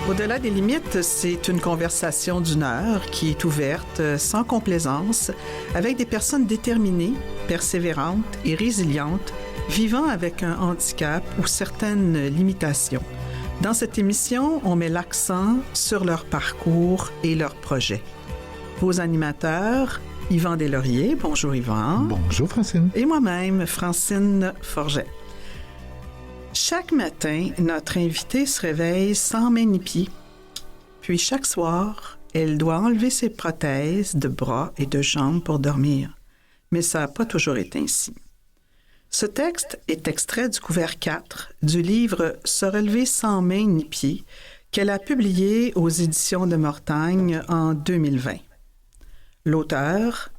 Au-delà des limites, c'est une conversation d'une heure qui est ouverte, sans complaisance, avec des personnes déterminées, persévérantes et résilientes, vivant avec un handicap ou certaines limitations. Dans cette émission, on met l'accent sur leur parcours et leurs projets. Vos animateurs, Yvan Deslauriers. Bonjour Yvan. Bonjour Francine. Et moi-même, Francine Forget. Chaque matin, notre invitée se réveille sans main ni pied. Puis chaque soir, elle doit enlever ses prothèses de bras et de jambes pour dormir. Mais ça n'a pas toujours été ainsi. Ce texte est extrait du couvert 4 du livre « Se relever sans main ni pied » qu'elle a publié aux éditions de Mortagne en 2020. L'auteur,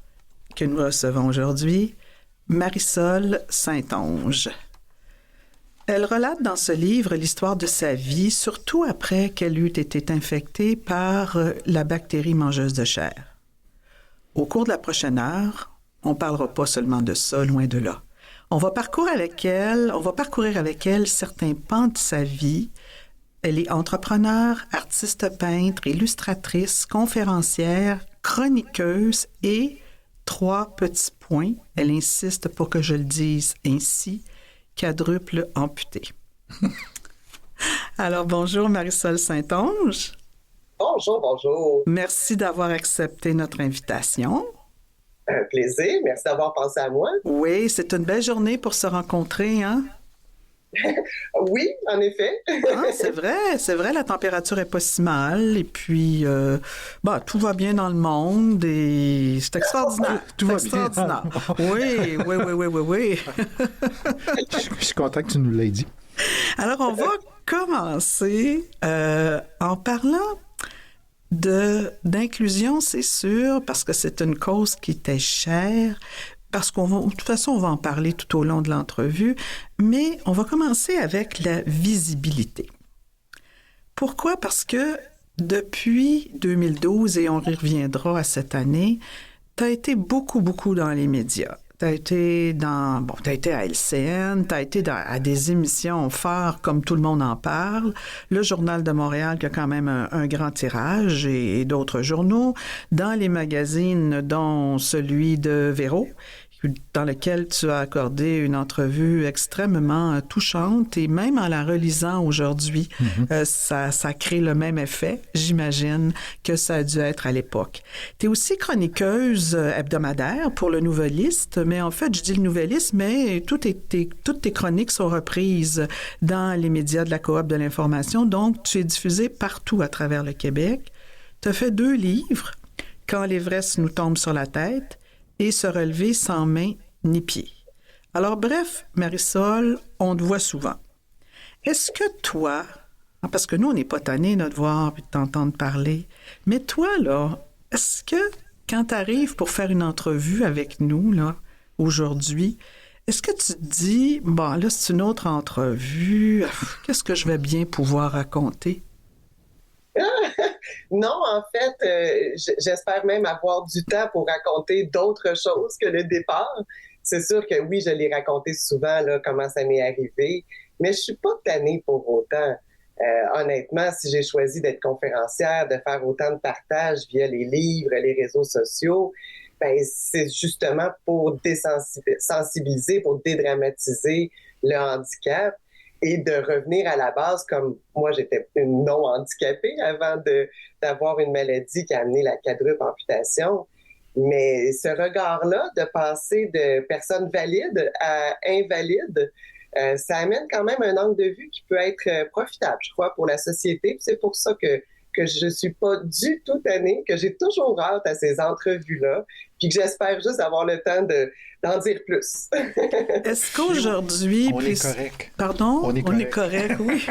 que nous recevons aujourd'hui, Marisol Saint-Onge. Elle relate dans ce livre l'histoire de sa vie, surtout après qu'elle eut été infectée par la bactérie mangeuse de chair. Au cours de la prochaine heure, on ne parlera pas seulement de ça, loin de là. On va parcourir avec elle certains pans de sa vie. Elle est entrepreneure, artiste peintre, illustratrice, conférencière, chroniqueuse et, 3 petits points, elle insiste pour que je le dise ainsi, quadruple amputée. Alors, bonjour Marisol Saint-Onge. Bonjour, bonjour. Merci d'avoir accepté notre invitation. Un plaisir, merci d'avoir pensé à moi. Oui, c'est une belle journée pour se rencontrer, hein? Oui, en effet. C'est vrai, la température est pas si mal, et puis, tout va bien dans le monde, et c'est extraordinaire. Tout va extraordinaire. Oui. Je suis content que tu nous l'aies dit. Alors, on va commencer en parlant d'inclusion, c'est sûr, parce que c'est une cause qui t'est chère, parce de toute façon, on va en parler tout au long de l'entrevue, mais on va commencer avec la visibilité. Pourquoi? Parce que depuis 2012, et on y reviendra à cette année, tu as été beaucoup dans les médias. Tu as été à LCN, tu as été à des émissions phares comme Tout le monde en parle, le Journal de Montréal qui a quand même un grand tirage et d'autres journaux, dans les magazines dont celui de Véro, dans lequel tu as accordé une entrevue extrêmement touchante et même en la relisant aujourd'hui, ça crée le même effet, j'imagine, que ça a dû être à l'époque. Tu es aussi chroniqueuse hebdomadaire pour le Nouvelliste, mais en fait, je dis le Nouvelliste, mais toutes tes chroniques sont reprises dans les médias de la Coop de l'information, donc tu es diffusée partout à travers le Québec. Tu as fait 2 livres, « Quand l'Everest nous tombe sur la tête » et se relever sans main ni pied. Alors bref, Marisol, on te voit souvent. Est-ce que toi, parce que nous, on n'est pas tannés de te voir et de t'entendre parler, mais toi, là, est-ce que quand tu arrives pour faire une entrevue avec nous, là, aujourd'hui, est-ce que tu te dis, là, c'est une autre entrevue, qu'est-ce que je vais bien pouvoir raconter? Non, en fait, j'espère même avoir du temps pour raconter d'autres choses que le départ. C'est sûr que oui, je l'ai raconté souvent, là, comment ça m'est arrivé, mais je suis pas tannée pour autant. Honnêtement, si j'ai choisi d'être conférencière, de faire autant de partages via les livres, les réseaux sociaux, c'est justement pour sensibiliser, pour dédramatiser le handicap et de revenir à la base, comme moi, j'étais une non-handicapée avant d'avoir une maladie qui a amené la quadruple amputation. Mais ce regard-là, de passer de personne valide à invalide, ça amène quand même un angle de vue qui peut être profitable, je crois, pour la société. C'est pour ça que je suis pas du tout tannée, que j'ai toujours hâte à ces entrevues-là, puis que j'espère juste avoir le temps d'en dire plus. Est-ce qu'aujourd'hui... On est correct. Pardon? On est correct, oui.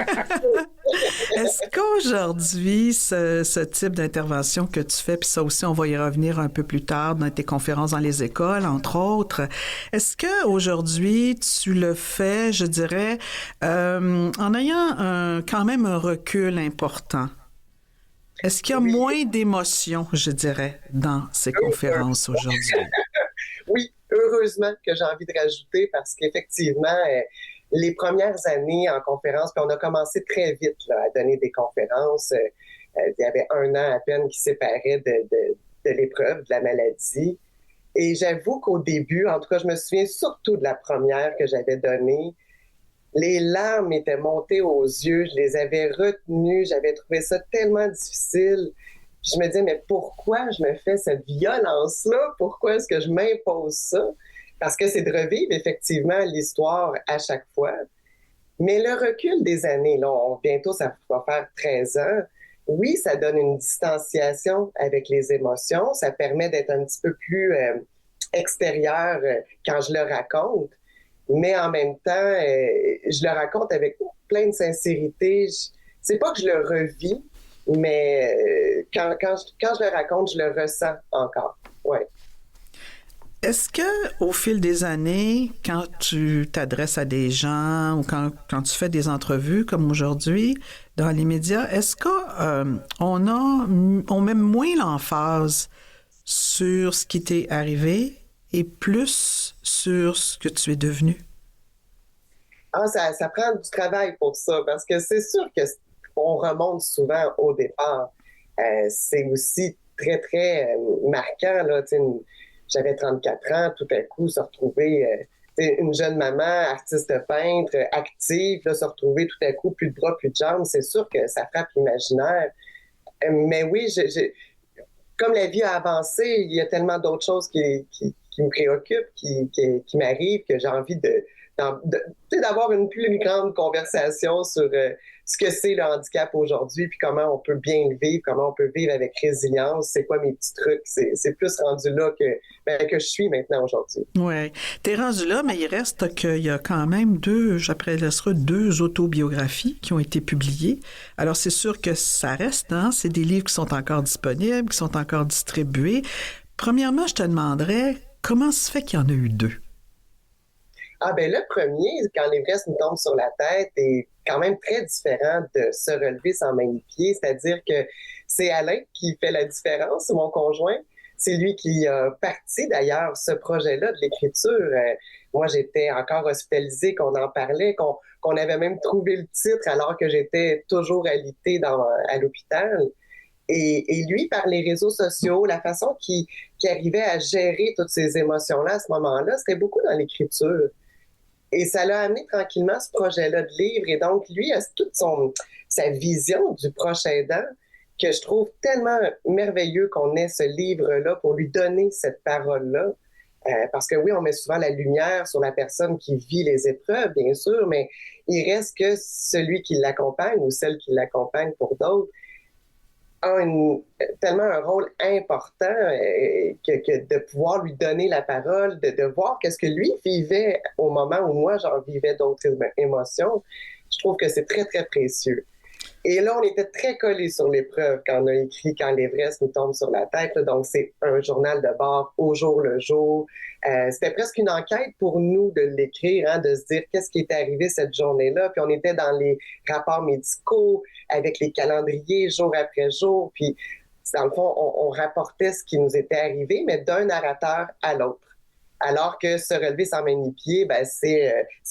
Est-ce qu'aujourd'hui, ce type d'intervention que tu fais, puis ça aussi, on va y revenir un peu plus tard dans tes conférences dans les écoles, entre autres, est-ce qu'aujourd'hui, tu le fais, je dirais, en ayant quand même un recul important? Est-ce qu'il y a moins d'émotions, je dirais, dans ces conférences aujourd'hui? Oui, heureusement que j'ai envie de rajouter parce qu'effectivement, les premières années en conférence, puis on a commencé très vite là, à donner des conférences. Il y avait 1 an à peine qui séparait de l'épreuve, de la maladie. Et j'avoue qu'au début, en tout cas, je me souviens surtout de la première que j'avais donnée. Les larmes étaient montées aux yeux, je les avais retenues, j'avais trouvé ça tellement difficile. Puis je me disais, mais pourquoi je me fais cette violence-là? Pourquoi est-ce que je m'impose ça? Parce que c'est de revivre effectivement l'histoire à chaque fois. Mais le recul des années, là, bientôt ça va faire 13 ans, oui, ça donne une distanciation avec les émotions, ça permet d'être un petit peu plus extérieur quand je le raconte, mais en même temps, je le raconte avec plein de sincérité. C'est pas que je le revis, mais quand je le raconte, je le ressens encore. Ouais. Est-ce que, au fil des années, quand tu t'adresses à des gens ou quand tu fais des entrevues comme aujourd'hui dans les médias, est-ce on met moins l'emphase sur ce qui t'est arrivé et plus sur ce que tu es devenu? Ah, ça prend du travail pour ça, parce que c'est sûr qu'on remonte souvent au départ. C'est aussi très, très marquant, là, j'avais 34 ans, tout à coup, se retrouver une jeune maman, artiste peintre, active, là, se retrouver tout à coup, plus de bras, plus de jambes, c'est sûr que ça frappe l'imaginaire. Mais oui, comme la vie a avancé, il y a tellement d'autres choses qui me préoccupent, qui m'arrivent, que j'ai envie d'avoir une plus grande conversation sur ce que c'est le handicap aujourd'hui, puis comment on peut bien le vivre, comment on peut vivre avec résilience, c'est quoi mes petits trucs. C'est plus rendu là que je suis maintenant aujourd'hui. Oui. T'es rendu là, mais il reste qu'il y a quand même deux autobiographies qui ont été publiées. Alors, c'est sûr que ça reste, hein? C'est des livres qui sont encore disponibles, qui sont encore distribués. Premièrement, je te demanderais, comment se fait qu'il y en a eu 2? Ah ben le premier, quand l'Everest nous tombe sur la tête, est quand même très différent de Se relever sans main ni pied, c'est-à-dire que c'est Alain qui fait la différence, mon conjoint. C'est lui qui a parti d'ailleurs ce projet-là de l'écriture. Moi, j'étais encore hospitalisée, qu'on en parlait, qu'on avait même trouvé le titre alors que j'étais toujours alitée à l'hôpital. Et lui, par les réseaux sociaux, la façon qu'il arrivait à gérer toutes ces émotions-là à ce moment-là, c'était beaucoup dans l'écriture. Et ça l'a amené tranquillement ce projet-là de livre. Et donc, lui a toute sa vision du proche aidant que je trouve tellement merveilleux qu'on ait ce livre-là pour lui donner cette parole-là. Parce que oui, on met souvent la lumière sur la personne qui vit les épreuves, bien sûr, mais il reste que celui qui l'accompagne ou celle qui l'accompagne pour d'autres a tellement un rôle important que de pouvoir lui donner la parole, de voir qu'est-ce que lui vivait au moment où moi, j'en vivais d'autres émotions. Je trouve que c'est très, très précieux. Et là, on était très collés sur l'épreuve quand on a écrit Quand l'Everest nous tombe sur la tête. Là. Donc, c'est un journal de bord au jour le jour. C'était presque une enquête pour nous de l'écrire, hein, de se dire qu'est-ce qui est arrivé cette journée-là. Puis on était dans les rapports médicaux, avec les calendriers jour après jour. Puis, dans le fond, on rapportait ce qui nous était arrivé, mais d'un narrateur à l'autre. Alors que Se relever sans main ni pied, ben, ça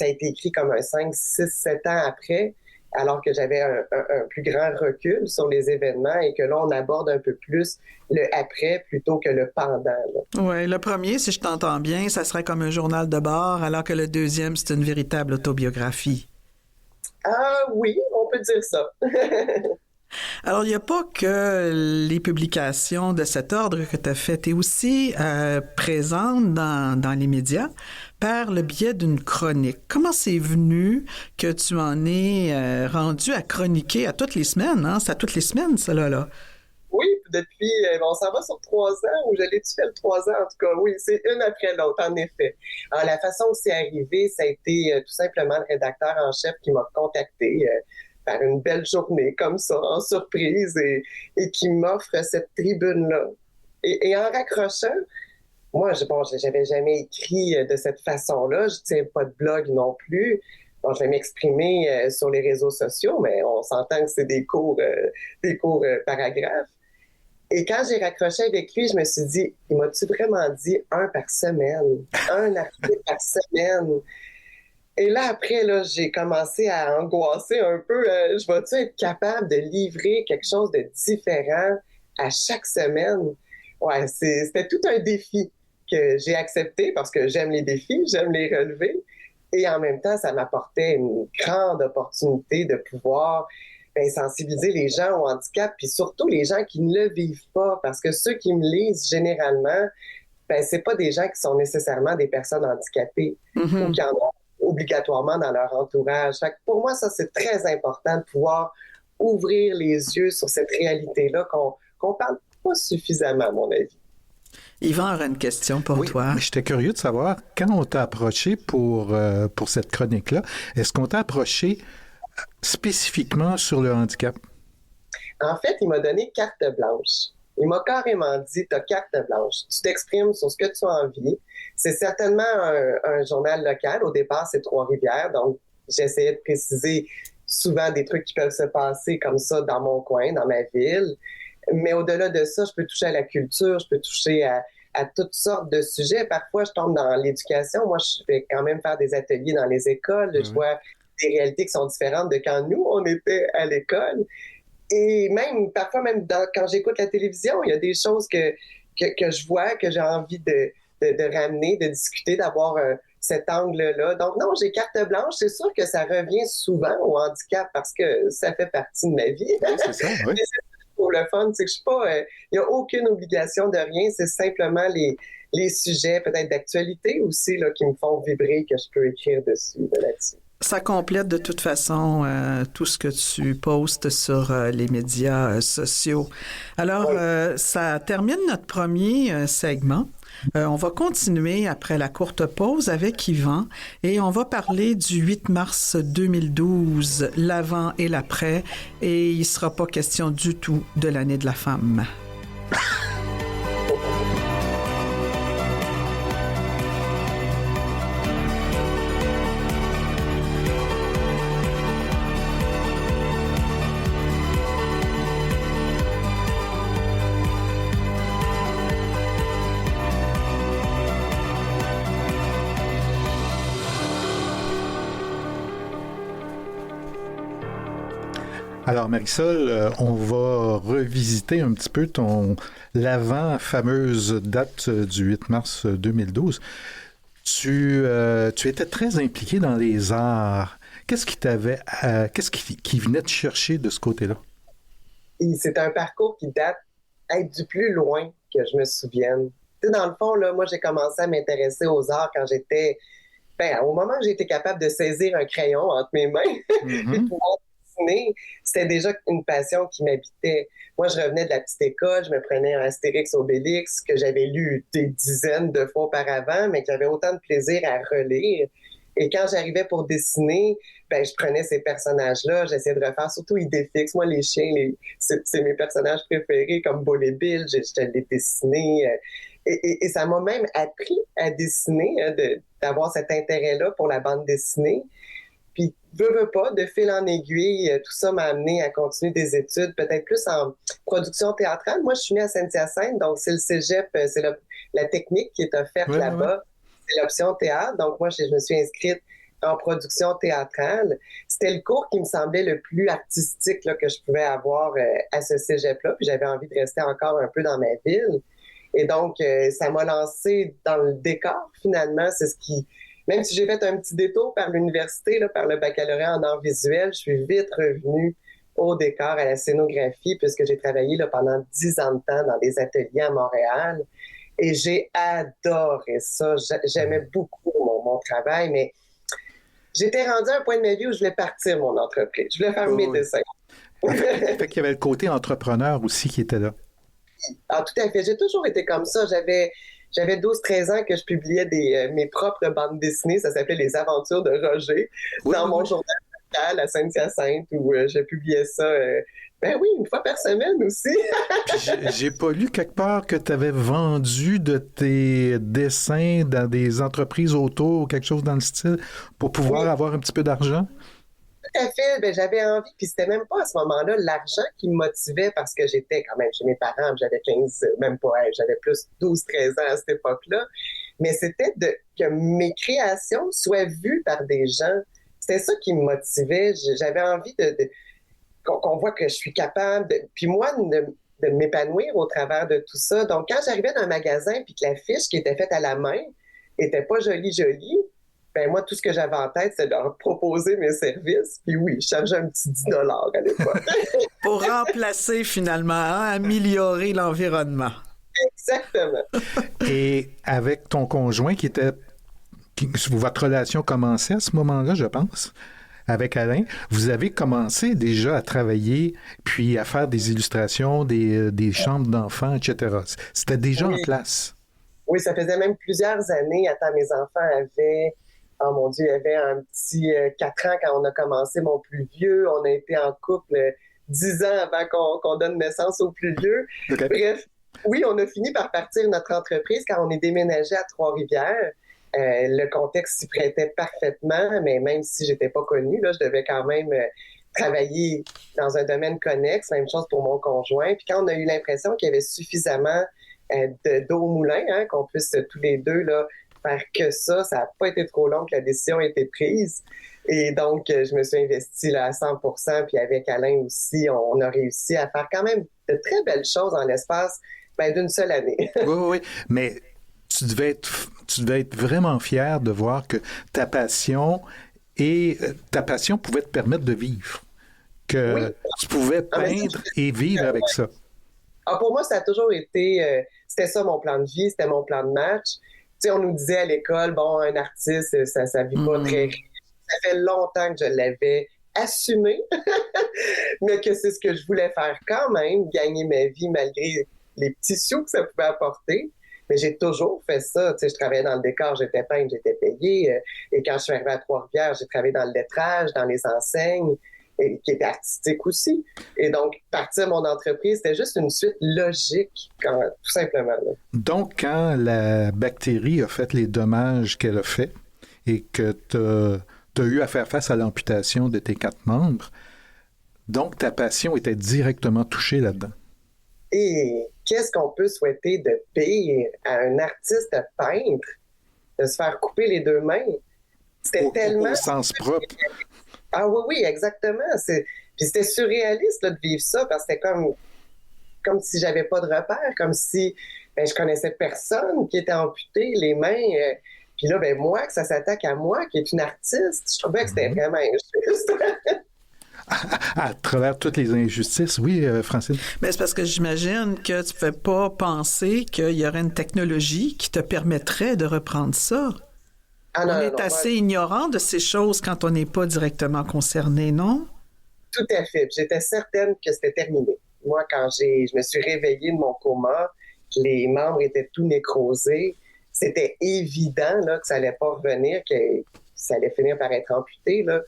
a été écrit comme un 5, 6, 7 ans après, alors que j'avais un plus grand recul sur les événements et que là, on aborde un peu plus le après plutôt que le pendant. Oui, le premier, si je t'entends bien, ça serait comme un journal de bord, alors que le deuxième, c'est une véritable autobiographie. Ah oui, on peut dire ça. Alors, il n'y a pas que les publications de cet ordre que tu as faites. Tu es aussi présente dans les médias par le biais d'une chronique. Comment c'est venu que tu en es rendu à chroniquer à toutes les semaines? Hein? C'est à toutes les semaines, cela là. Oui, depuis, on s'en va sur 3 ans, ou je l'ai-tu fait le 3 ans, en tout cas, oui, c'est une après l'autre, en effet. Alors, la façon que c'est arrivé, ça a été tout simplement le rédacteur en chef qui m'a contacté par une belle journée, comme ça, en surprise, et qui m'offre cette tribune-là. Et en raccrochant, moi, j'avais jamais écrit de cette façon-là, je tiens pas de blog non plus. Bon, je vais m'exprimer sur les réseaux sociaux, mais on s'entend que c'est des courts paragraphes. Et quand j'ai raccroché avec lui, je me suis dit, il m'a-tu vraiment dit un par semaine? Un article par semaine? Et là, après, là, j'ai commencé à angoisser un peu. Je vais-tu être capable de livrer quelque chose de différent à chaque semaine? Ouais, c'était tout un défi que j'ai accepté parce que j'aime les défis, j'aime les relever. Et en même temps, ça m'apportait une grande opportunité de pouvoir sensibiliser les gens au handicap, puis surtout les gens qui ne le vivent pas, parce que ceux qui me lisent généralement, c'est pas des gens qui sont nécessairement des personnes handicapées ou qui en ont obligatoirement dans leur entourage. Fait que pour moi, ça, c'est très important de pouvoir ouvrir les yeux sur cette réalité-là qu'on parle pas suffisamment, à mon avis. Yvan aura une question pour toi. J'étais curieux de savoir, quand on t'a approché pour cette chronique-là, est-ce qu'on t'a approché spécifiquement sur le handicap? En fait, il m'a donné carte blanche. Il m'a carrément dit, t'as carte blanche. Tu t'exprimes sur ce que tu as envie. C'est certainement un journal local. Au départ, c'est Trois-Rivières. Donc, j'essayais de préciser souvent des trucs qui peuvent se passer comme ça dans mon coin, dans ma ville. Mais au-delà de ça, je peux toucher à la culture, je peux toucher à toutes sortes de sujets. Parfois, je tombe dans l'éducation. Moi, je vais quand même faire des ateliers dans les écoles. Je vois des réalités qui sont différentes de quand nous, on était à l'école. Et même, parfois, même quand j'écoute la télévision, il y a des choses que je vois, que j'ai envie de ramener, de discuter, d'avoir cet angle-là. Donc non, j'ai carte blanche. C'est sûr que ça revient souvent au handicap parce que ça fait partie de ma vie. Oui, c'est ça, oui. Pour le fun, c'est que je suis pas... il n'y a aucune obligation de rien. C'est simplement les sujets, peut-être d'actualité aussi, là, qui me font vibrer, que je peux écrire dessus, là-dessus. Ça complète de toute façon tout ce que tu postes sur les médias sociaux. Alors, ça termine notre premier segment. On va continuer après la courte pause avec Yvan et on va parler du 8 mars 2012, l'avant et l'après, et il ne sera pas question du tout de l'année de la femme. Alors, Marisol, on va revisiter un petit peu l'avant fameuse date du 8 mars 2012. Tu étais très impliqué dans les arts. Qu'est-ce qui venait te chercher de ce côté-là? C'est un parcours qui date du plus loin que je me souvienne. Tu sais, dans le fond, là, moi, j'ai commencé à m'intéresser aux arts quand j'étais... au moment où j'ai été capable de saisir un crayon entre mes mains et de pouvoir dessiner, c'était déjà une passion qui m'habitait. Moi, je revenais de la petite école, je me prenais un Astérix Obélix que j'avais lu des dizaines de fois auparavant, mais qui avait autant de plaisir à relire. Et quand j'arrivais pour dessiner, je prenais ces personnages-là, j'essayais de refaire surtout Idéfix. Moi, les chiens, c'est mes personnages préférés, comme Bull et Bill, je les dessinais. Et ça m'a même appris à dessiner, d'avoir cet intérêt-là pour la bande dessinée. Puis, veux pas, de fil en aiguille, tout ça m'a amené à continuer des études, peut-être plus en production théâtrale. Moi, je suis née à Saint-Hyacinthe, donc c'est le cégep, c'est la technique qui est offerte là-bas. C'est l'option théâtre. Donc, moi, je me suis inscrite en production théâtrale. C'était le cours qui me semblait le plus artistique là, que je pouvais avoir à ce cégep-là. Puis, j'avais envie de rester encore un peu dans ma ville. Et donc, ça m'a lancé dans le décor, finalement. C'est ce qui... Même si j'ai fait un petit détour par l'université, là, par le baccalauréat en arts visuels, je suis vite revenue au décor, à la scénographie, puisque j'ai travaillé là, pendant 10 ans de temps dans des ateliers à Montréal. Et j'ai adoré ça. J'aimais beaucoup mon travail, mais j'étais rendue à un point de ma vie où je voulais partir mon entreprise. Je voulais faire mes dessins. Fait qu'il y avait le côté entrepreneur aussi qui était là. Ah, tout à fait. J'ai toujours été comme ça. J'avais 12-13 ans que je publiais mes propres bandes dessinées. Ça s'appelait Les Aventures de Roger dans mon journal local à Saint-Hyacinthe où je publiais ça. Une fois par semaine aussi. J'ai pas lu quelque part que tu avais vendu de tes dessins dans des entreprises autour ou quelque chose dans le style pour pouvoir avoir un petit peu d'argent? Tout à fait. J'avais envie, puis c'était même pas à ce moment-là l'argent qui me motivait parce que j'étais quand même chez mes parents, j'avais 15, même pas, j'avais plus 12-13 ans à cette époque-là. mais c'était que mes créations soient vues par des gens. C'était ça qui me motivait. J'avais envie qu'on voit que je suis capable, puis moi, de m'épanouir au travers de tout ça. Donc, quand j'arrivais dans un magasin puis que l'affiche qui était faite à la main était pas jolie, ben moi, tout ce que j'avais en tête, c'est de leur proposer mes services. Puis oui, je chargeais un petit 10 à l'époque. Pour remplacer finalement, améliorer l'environnement. Exactement. Et avec ton conjoint votre relation commençait à ce moment-là, je pense, avec Alain, vous avez commencé déjà à travailler, puis à faire des illustrations, des chambres d'enfants, etc. C'était déjà en place. Oui, ça faisait même plusieurs années. Attends, mes enfants avaient... Oh mon Dieu, il y avait un petit 4 ans quand on a commencé, mon plus vieux. On a été en couple 10 ans avant qu'on donne naissance au plus vieux. Okay. Bref, oui, on a fini par partir notre entreprise quand on est déménagé à Trois-Rivières. Le contexte s'y prêtait parfaitement, mais même si j'étais pas connue, là, je devais quand même travailler dans un domaine connexe. Même chose pour mon conjoint. Puis quand on a eu l'impression qu'il y avait suffisamment d'eau au moulin, hein, qu'on puisse tous les deux là, faire que ça n'a pas été trop long que la décision a été prise. Et donc, je me suis investie là, à 100%. Puis avec Alain aussi, on a réussi à faire quand même de très belles choses en l'espace d'une seule année. Oui, mais tu devais être vraiment fier de voir que ta passion pouvait te permettre de vivre. Que tu pouvais peindre et vivre avec ça. Alors pour moi, ça a toujours été... c'était ça mon plan de vie, c'était mon plan de match. Tu sais, on nous disait à l'école, bon, un artiste, ça vit pas très riche. Ça fait longtemps que je l'avais assumé, mais que c'est ce que je voulais faire quand même, gagner ma vie malgré les petits sous que ça pouvait apporter. Mais j'ai toujours fait ça. Tu sais, je travaillais dans le décor, j'étais peintre, j'étais payée. Et quand je suis arrivée à Trois-Rivières, j'ai travaillé dans le lettrage, dans les enseignes, qui était artistique aussi. Et donc, partir mon entreprise, c'était juste une suite logique, tout simplement. Là. Donc, quand la bactérie a fait les dommages qu'elle a fait et que tu as eu à faire face à l'amputation de tes 4 membres, donc ta passion était directement touchée là-dedans. Et qu'est-ce qu'on peut souhaiter de pire à un artiste peintre de se faire couper les 2 mains? C'était tellement... Au sens propre. Ah oui, exactement. Puis c'était surréaliste là, de vivre ça parce que c'était comme si j'avais pas de repères, comme si je connaissais personne qui était amputé, les mains. Puis là, moi, que ça s'attaque à moi, qui est une artiste, je trouvais que c'était vraiment injuste. À travers toutes les injustices, oui, Francine. Mais c'est parce que j'imagine que tu ne pouvais pas penser qu'il y aurait une technologie qui te permettrait de reprendre ça. On est assez ignorant de ces choses quand on n'est pas directement concerné, non? Tout à fait. J'étais certaine que c'était terminé. Moi, quand je me suis réveillée de mon coma, les membres étaient tout nécrosés, c'était évident là, que ça n'allait pas revenir, que ça allait finir par être amputé. Là.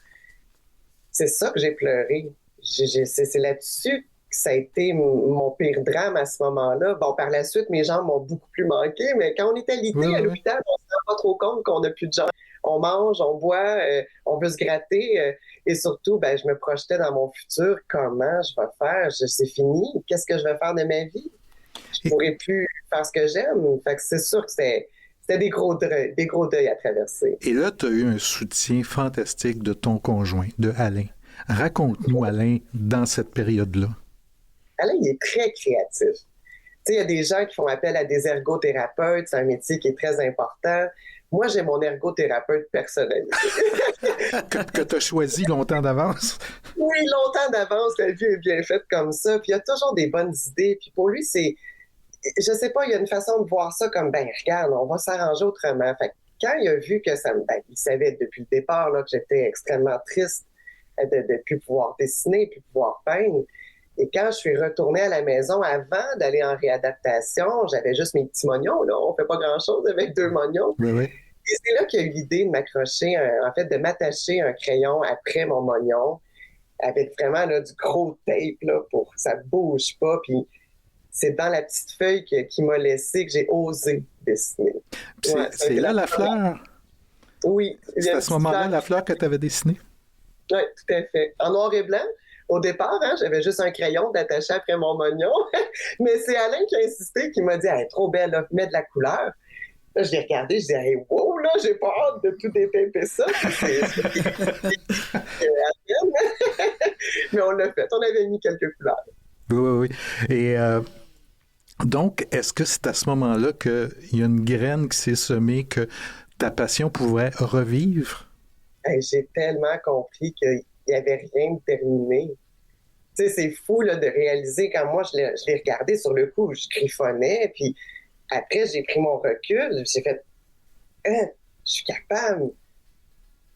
C'est ça que j'ai pleuré. C'est là-dessus que ça a été mon pire drame à ce moment-là. Bon, par la suite, mes jambes m'ont beaucoup plus manqué, mais quand on est alité à l'hôpital, on ne se rend pas trop compte qu'on n'a plus de jambes. On mange, on boit, on veut se gratter. Et surtout, je me projetais dans mon futur. Comment je vais faire? C'est fini. Qu'est-ce que je vais faire de ma vie? Je ne pourrais plus faire ce que j'aime. Fait que c'est sûr que c'était des gros deuils à traverser. Et là, tu as eu un soutien fantastique de ton conjoint, de Alain. Raconte-nous, Alain, dans cette période-là. Alain, il est très créatif. Tu sais, il y a des gens qui font appel à des ergothérapeutes. C'est un métier qui est très important. Moi, j'ai mon ergothérapeute personnel. que tu as choisi longtemps d'avance? Oui, longtemps d'avance. La vie est bien faite comme ça. Puis il y a toujours des bonnes idées. Puis pour lui, c'est... Je sais pas, il y a une façon de voir ça comme, regarde, on va s'arranger autrement. Fait que quand il a vu que ça me... il savait depuis le départ là, que j'étais extrêmement triste de ne plus pouvoir dessiner, de plus pouvoir peindre. Et quand je suis retournée à la maison, avant d'aller en réadaptation, j'avais juste mes petits mognons. Là. On fait pas grand-chose avec 2 mognons. Oui. Et c'est là qu'il y a eu l'idée de m'accrocher, de m'attacher un crayon après mon mognon, avec vraiment là, du gros tape là, pour que ça bouge pas. Puis c'est dans la petite feuille qui m'a laissé que j'ai osé dessiner. C'est là la fleur? Oui. C'est à ce moment-là la fleur que tu avais dessinée? Oui, tout à fait. En noir et blanc. Au départ, j'avais juste un crayon d'attacher après mon mognon. Mais c'est Alain qui a insisté, qui m'a dit « Elle est trop belle, là, mets de la couleur. » Là, je l'ai regardé, je dis, hey, wow, là, j'ai pas hâte de tout détaper ça. Mais on l'a fait, on avait mis quelques couleurs. Oui, oui, oui. Et donc, est-ce que c'est à ce moment-là qu'il y a une graine qui s'est semée que ta passion pourrait revivre? Hey, j'ai tellement compris qu'il n'y avait rien de terminé. Tu sais, c'est fou là, de réaliser quand moi, je l'ai regardé sur le coup, je griffonnais, puis après, j'ai pris mon recul, j'ai fait hein, je suis capable.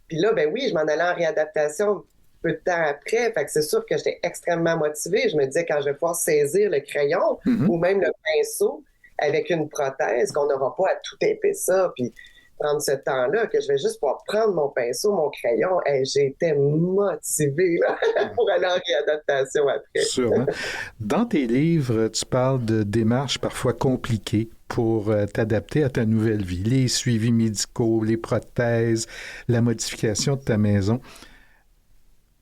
Puis là, ben oui, je m'en allais en réadaptation peu de temps après, fait que c'est sûr que j'étais extrêmement motivée. Je me disais, quand je vais pouvoir saisir le crayon ou même le pinceau avec une prothèse, qu'on n'aura pas à tout taper ça, puis prendre ce temps-là, que je vais juste pouvoir prendre mon pinceau, mon crayon. Et j'étais motivée là, pour aller en réadaptation après. Sûrement. Dans tes livres, tu parles de démarches parfois compliquées pour t'adapter à ta nouvelle vie. Les suivis médicaux, les prothèses, la modification de ta maison.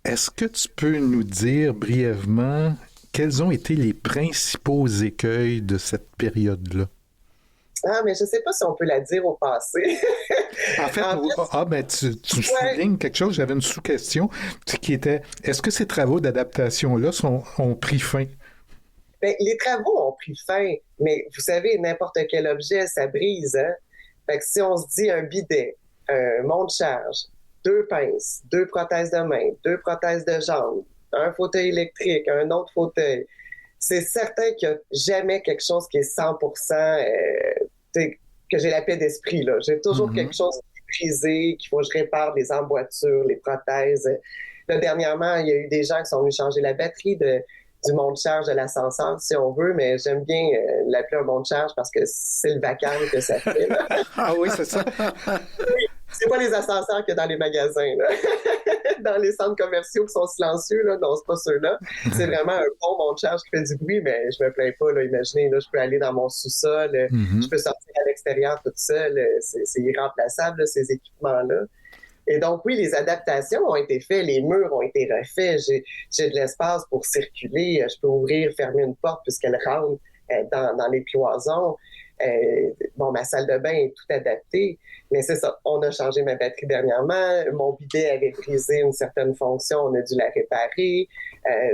Est-ce que tu peux nous dire brièvement quels ont été les principaux écueils de cette période-là? Ah, mais je ne sais pas si on peut la dire au passé. En fait, tu soulignes quelque chose, j'avais une sous-question qui était, est-ce que ces travaux d'adaptation-là ont pris fin? Bien, les travaux ont pris fin, mais vous savez, n'importe quel objet, ça brise. Hein? Fait que si on se dit un bidet, un monte-charge, 2 pinces, 2 prothèses de main, 2 prothèses de jambes, un fauteuil électrique, un autre fauteuil, c'est certain qu'il n'y a jamais quelque chose qui est 100% que j'ai la paix d'esprit. Là. J'ai toujours quelque chose qui est brisé, qu'il faut que je répare les emboîtures, les prothèses. Là, dernièrement, il y a eu des gens qui sont venus changer la batterie du monte-charge de l'ascenseur, si on veut, mais j'aime bien l'appeler un monte-charge parce que c'est le vacarme que ça fait. Là. Ah oui, c'est ça. Oui, c'est pas les ascenseurs qu'il y a dans les magasins, là. Dans les centres commerciaux qui sont silencieux, là, non, c'est pas ceux-là. C'est vraiment un bon monte-charge qui fait du bruit, mais je me plains pas, là. Imaginez, là, je peux aller dans mon sous-sol, je peux sortir à l'extérieur toute seule, c'est irremplaçable, là, ces équipements-là. Et donc, oui, les adaptations ont été faites, les murs ont été refaits, j'ai de l'espace pour circuler, je peux ouvrir, fermer une porte puisqu'elle rentre dans les cloisons. Ma salle de bain est tout adaptée, mais c'est ça, on a changé ma batterie dernièrement, mon bidet avait brisé une certaine fonction, on a dû la réparer.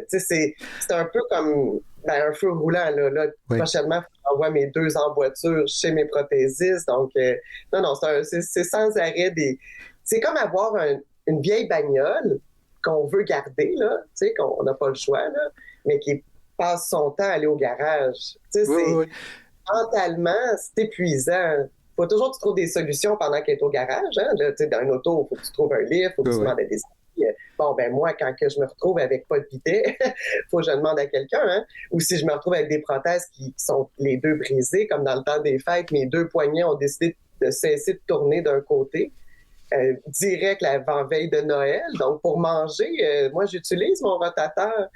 C'est un peu comme un feu roulant. Là. Oui. Prochainement, j'envoie mes 2 emboîtures chez mes prothésistes, donc non, c'est sans arrêt des... C'est comme avoir une vieille bagnole qu'on veut garder, là, qu'on n'a pas le choix, là, mais qui passe son temps à aller au garage. Oui. Mentalement, c'est épuisant. Il faut toujours que tu trouves des solutions pendant qu'elle est au garage. Hein? Là, dans une auto, il faut que tu trouves un livre, il faut que tu demandes à des amis. Bon, ben moi, quand que je me retrouve avec pas de bidet, il faut que je demande à quelqu'un. Hein? Ou si je me retrouve avec des prothèses qui sont les 2 brisées, comme dans le temps des fêtes, mes 2 poignets ont décidé de cesser de tourner d'un côté. Direct l'avant-veille de Noël. Donc, pour manger, moi, j'utilise mon rotateur.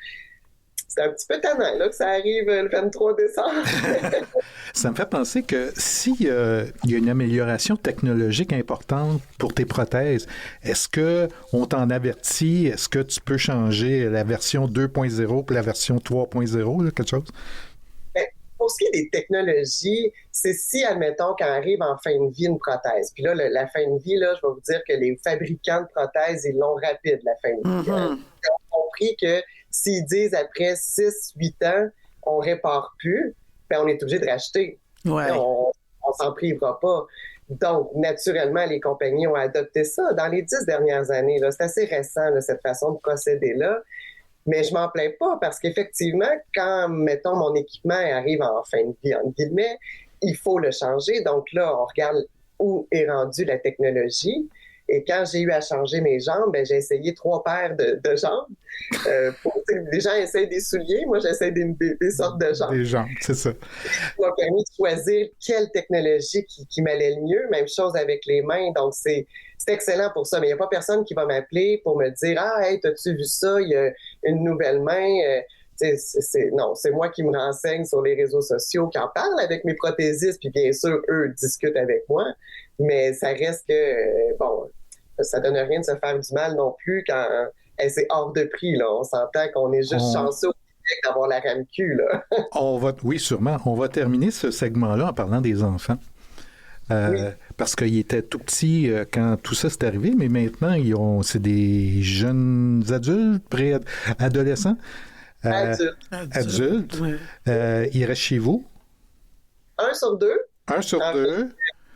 C'est un petit peu tannant là, que ça arrive le 23 décembre. Ça me fait penser que s'il y a une amélioration technologique importante pour tes prothèses, est-ce qu'on t'en avertit? Est-ce que tu peux changer la version 2.0 pour la version 3.0, là, quelque chose? Pour ce qui est des technologies, c'est si, admettons, quand arrive en fin de vie une prothèse. Puis là, la fin de vie, là, je vais vous dire que les fabricants de prothèses, ils l'ont rapide, la fin de vie. Ils ont compris que s'ils disent après 6-8 ans, on répare plus, ben on est obligé de racheter. Ouais. On s'en privera pas. Donc, naturellement, les compagnies ont adopté ça dans les 10 dernières années. Là. C'est assez récent, là, cette façon de procéder-là. Mais je m'en plains pas parce qu'effectivement, quand, mettons, mon équipement arrive en fin de vie, entre guillemets, il faut le changer. Donc là, on regarde où est rendue la technologie. Et quand j'ai eu à changer mes jambes, ben, j'ai essayé 3 paires de jambes. Les gens essayent des souliers, moi j'essaie des sortes de jambes. Des jambes, c'est ça. Ça m'a permis de choisir quelle technologie qui m'allait le mieux. Même chose avec les mains. Donc c'est excellent pour ça. Mais il n'y a pas personne qui va m'appeler pour me dire « Ah, hey, t'as-tu vu ça? Il y a une nouvelle main. » Non, c'est moi qui me renseigne sur les réseaux sociaux, qui en parle avec mes prothésistes, puis bien sûr, eux discutent avec moi. Mais ça reste que, ça donne rien de se faire du mal non plus quand c'est hors de prix. Là. On s'entend qu'on est juste chanceux au Québec d'avoir la RAMQ. Là. Oui, sûrement. On va terminer ce segment-là en parlant des enfants. Oui. Parce qu'ils étaient tout petits quand tout ça s'est arrivé, mais maintenant, c'est des jeunes adultes, adolescents, adultes. Ouais. Ils restent chez vous. 1 sur 2. 1 sur En 2.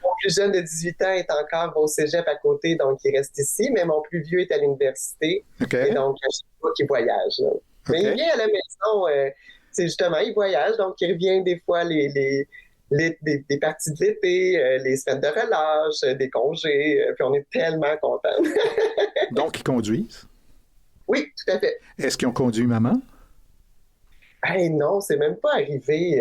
Mon plus jeune de 18 ans est encore au cégep à côté, donc il reste ici, mais mon plus vieux est à l'université. OK. Et donc, je sais pas qu'il voyage. Là. Mais OK. il vient à la maison, c'est justement, il voyage, donc il revient des fois des parties de l'été, les semaines de relâche, des congés, puis on est tellement contents. Donc, ils conduisent. Oui, tout à fait. Est-ce qu'ils ont conduit maman? Hey, non, c'est même pas arrivé.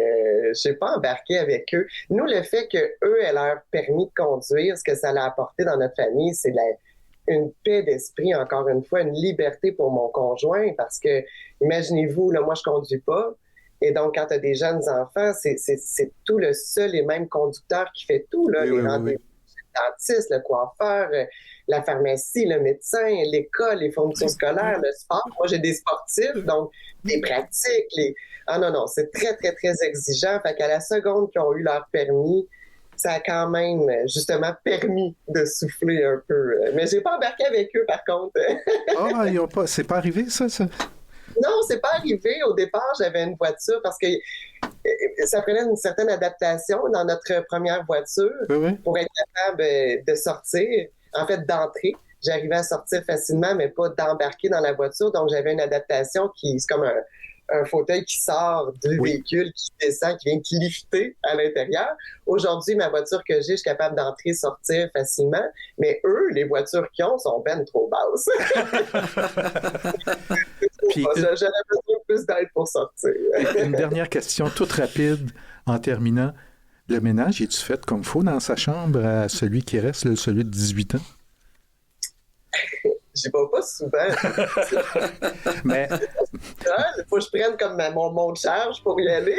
Je n'ai pas embarqué avec eux. Nous, le fait qu'eux aient leur permis de conduire, ce que ça a apporté dans notre famille, c'est une paix d'esprit, encore une fois, une liberté pour mon conjoint, parce que, imaginez-vous, là, moi, je conduis pas. Et donc, quand tu as des jeunes enfants, c'est tout le seul et même conducteur qui fait tout, là, les rendez-vous, le dentiste, le coiffeur, la pharmacie, le médecin, l'école, les fournitures scolaires, le sport. Moi, j'ai des sportifs, donc les pratiques. Ah non, c'est très, très, très exigeant. Fait qu'à la seconde qu'ils ont eu leur permis, ça a quand même, justement, permis de souffler un peu. Mais j'ai pas embarqué avec eux, par contre. C'est pas arrivé, ça? Non, c'est pas arrivé. Au départ, j'avais une voiture parce que ça prenait une certaine adaptation dans notre première voiture pour être capable de sortir, en fait, d'entrer. J'arrivais à sortir facilement, mais pas d'embarquer dans la voiture. Donc, j'avais une adaptation c'est comme un fauteuil qui sort du véhicule, qui descend, qui vient lifter à l'intérieur. Aujourd'hui, ma voiture que j'ai, je suis capable d'entrer, sortir facilement. Mais eux, les voitures qu'ils ont sont ben trop basses. J'aurais besoin de plus d'aide pour sortir. Une dernière question toute rapide en terminant. Le ménage, es-tu fait comme il faut dans sa chambre à celui qui reste, celui de 18 ans? J'y vais pas souvent. Mais il faut que je prenne comme mon mont de charge pour y aller.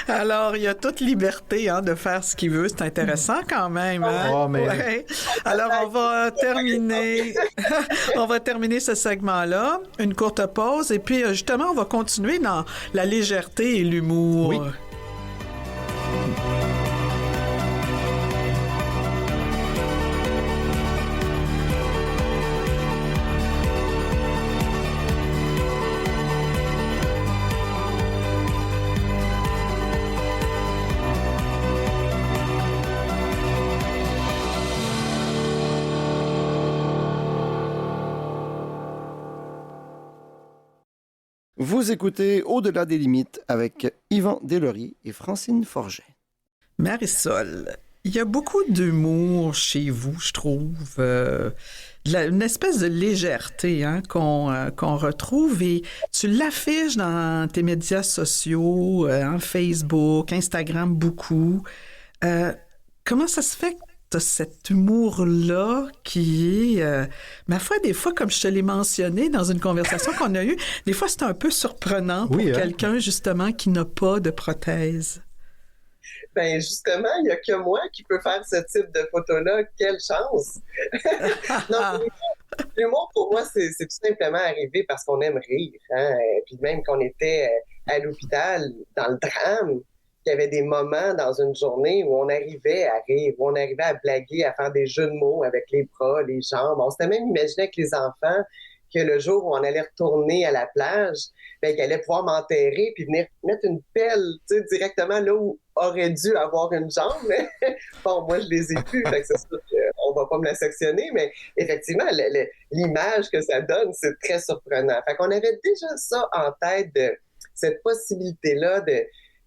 Alors, il y a toute liberté de faire ce qu'il veut. C'est intéressant quand même. Hein? Oh, mais... Ouais. Alors, on va terminer ce segment-là. Une courte pause. Et puis, justement, on va continuer dans la légèreté et l'humour. Oui. Vous écoutez Au-delà des limites avec Yvan Delory et Francine Forget. Marisol, il y a beaucoup d'humour chez vous, je trouve. Une espèce de légèreté qu'on retrouve et tu l'affiches dans tes médias sociaux, Facebook, Instagram, beaucoup. Comment ça se fait que tu as cet humour-là qui est, ma foi, des fois, comme je te l'ai mentionné dans une conversation qu'on a eue, des fois, c'est un peu surprenant pour quelqu'un, justement, qui n'a pas de prothèse. Ben justement, il n'y a que moi qui peux faire ce type de photo-là. Quelle chance! Non, l'humour, pour moi, c'est tout simplement arrivé parce qu'on aime rire. Hein? Puis même qu'on était à l'hôpital, dans le drame, qu'il y avait des moments dans une journée où on arrivait à rire, où on arrivait à blaguer, à faire des jeux de mots avec les bras, les jambes. On s'était même imaginé avec les enfants que le jour où on allait retourner à la plage, ben, qu'ils allaient pouvoir m'enterrer puis venir mettre une pelle directement là où aurait dû avoir une jambe. Mais bon, moi, je les ai plus, fait que c'est sûr qu'on va pas me la sectionner, mais effectivement, l'image que ça donne, c'est très surprenant. Fait qu'on avait déjà ça en tête, cette possibilité-là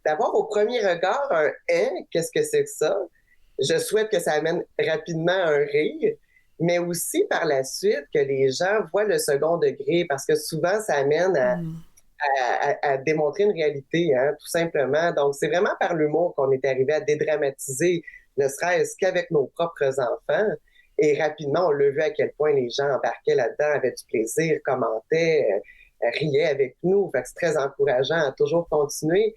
d'avoir au premier regard un « hein, qu'est-ce que c'est que ça ?» Je souhaite que ça amène rapidement un rire, mais aussi par la suite que les gens voient le second degré, parce que souvent, ça amène à démontrer une réalité, tout simplement. Donc, c'est vraiment par l'humour qu'on est arrivé à dédramatiser, ne serait-ce qu'avec nos propres enfants. Et rapidement, on l'a vu à quel point les gens embarquaient là-dedans, avaient du plaisir, commentaient, riaient avec nous. Fait que c'est très encourageant à toujours continuer.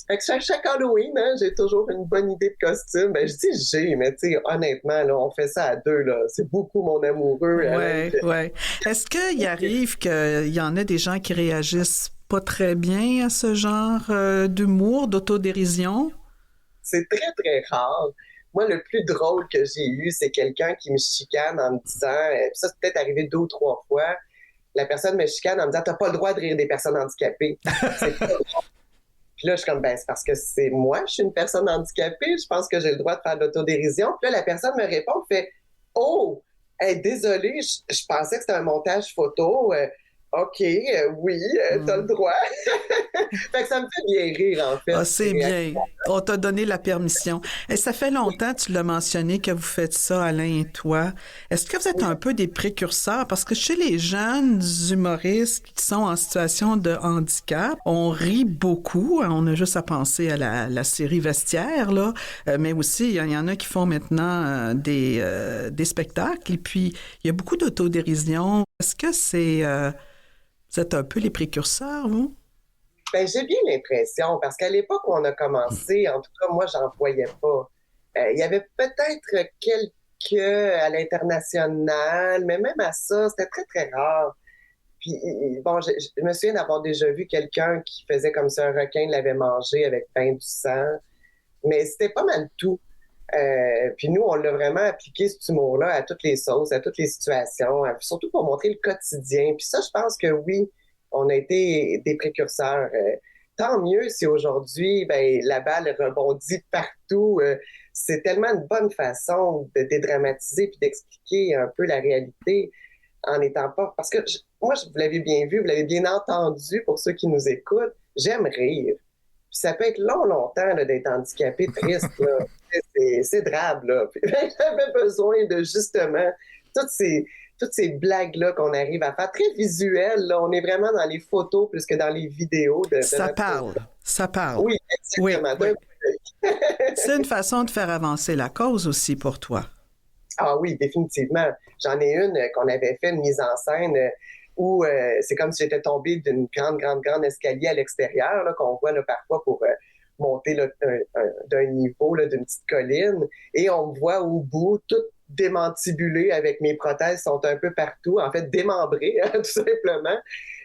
Fait que chaque Halloween, j'ai toujours une bonne idée de costume. Ben, je dis mais tu sais, honnêtement, là, on fait ça à deux, là. C'est beaucoup mon amoureux. Oui. Est-ce qu'il arrive qu'il y en a des gens qui réagissent pas très bien à ce genre d'humour, d'autodérision? C'est très, très rare. Moi, le plus drôle que j'ai eu, c'est quelqu'un qui me chicane en me disant, puis ça, c'est peut-être arrivé 2 ou 3 fois, la personne me chicane en me disant, t'as pas le droit de rire des personnes handicapées. C'est pas drôle. Puis là, je suis comme, ben, c'est parce que c'est moi, je suis une personne handicapée, je pense que j'ai le droit de faire de l'autodérision. Puis là, la personne me répond, fait, oh, hey, désolé, je pensais que c'était un montage photo. OK, oui, t'as le droit. Fait que ça me fait bien rire, en fait. Ah, c'est bien. On t'a donné la permission. Et ça fait longtemps, tu l'as mentionné, que vous faites ça, Alain et toi. Est-ce que vous êtes un peu des précurseurs? Parce que chez les jeunes humoristes qui sont en situation de handicap, on rit beaucoup. On a juste à penser à la série Vestiaire, là. Mais aussi, il y en a qui font maintenant des spectacles. Et puis, il y a beaucoup d'autodérision. Est-ce que vous êtes un peu les précurseurs, vous? Ben, j'ai bien l'impression, parce qu'à l'époque où on a commencé, en tout cas, moi, j'en voyais pas. Il y avait peut-être quelques à l'international, mais même à ça, c'était très, très rare. Puis, bon, je me souviens d'avoir déjà vu quelqu'un qui faisait comme si un requin l'avait mangé avec pain du sang, mais c'était pas mal tout. Puis nous, on l'a vraiment appliqué, cet humour-là, à toutes les sauces, à toutes les situations, surtout pour montrer le quotidien. Puis ça, je pense que oui, on a été des précurseurs. Tant mieux si aujourd'hui, ben, la balle rebondit partout. C'est tellement une bonne façon de dédramatiser puis d'expliquer un peu la réalité en n'étant pas... Parce que moi, vous l'avez bien vu, vous l'avez bien entendu pour ceux qui nous écoutent, j'aime rire. Puis ça peut être longtemps là, d'être handicapé, triste. Là. C'est drabe. Là. Puis j'avais besoin de justement toutes ces blagues-là qu'on arrive à faire, très visuelles. Là. On est vraiment dans les photos plus que dans les vidéos. Ça parle. Oui, exactement. Oui. C'est une façon de faire avancer la cause aussi pour toi. Ah oui, définitivement. J'en ai une qu'on avait fait, une mise en scène où c'est comme si j'étais tombée d'une grande escalier à l'extérieur, là, qu'on voit là, parfois pour monter là, d'un niveau, là, d'une petite colline. Et on me voit au bout, tout démantibulé avec mes prothèses sont un peu partout, en fait démembrées, hein, tout simplement.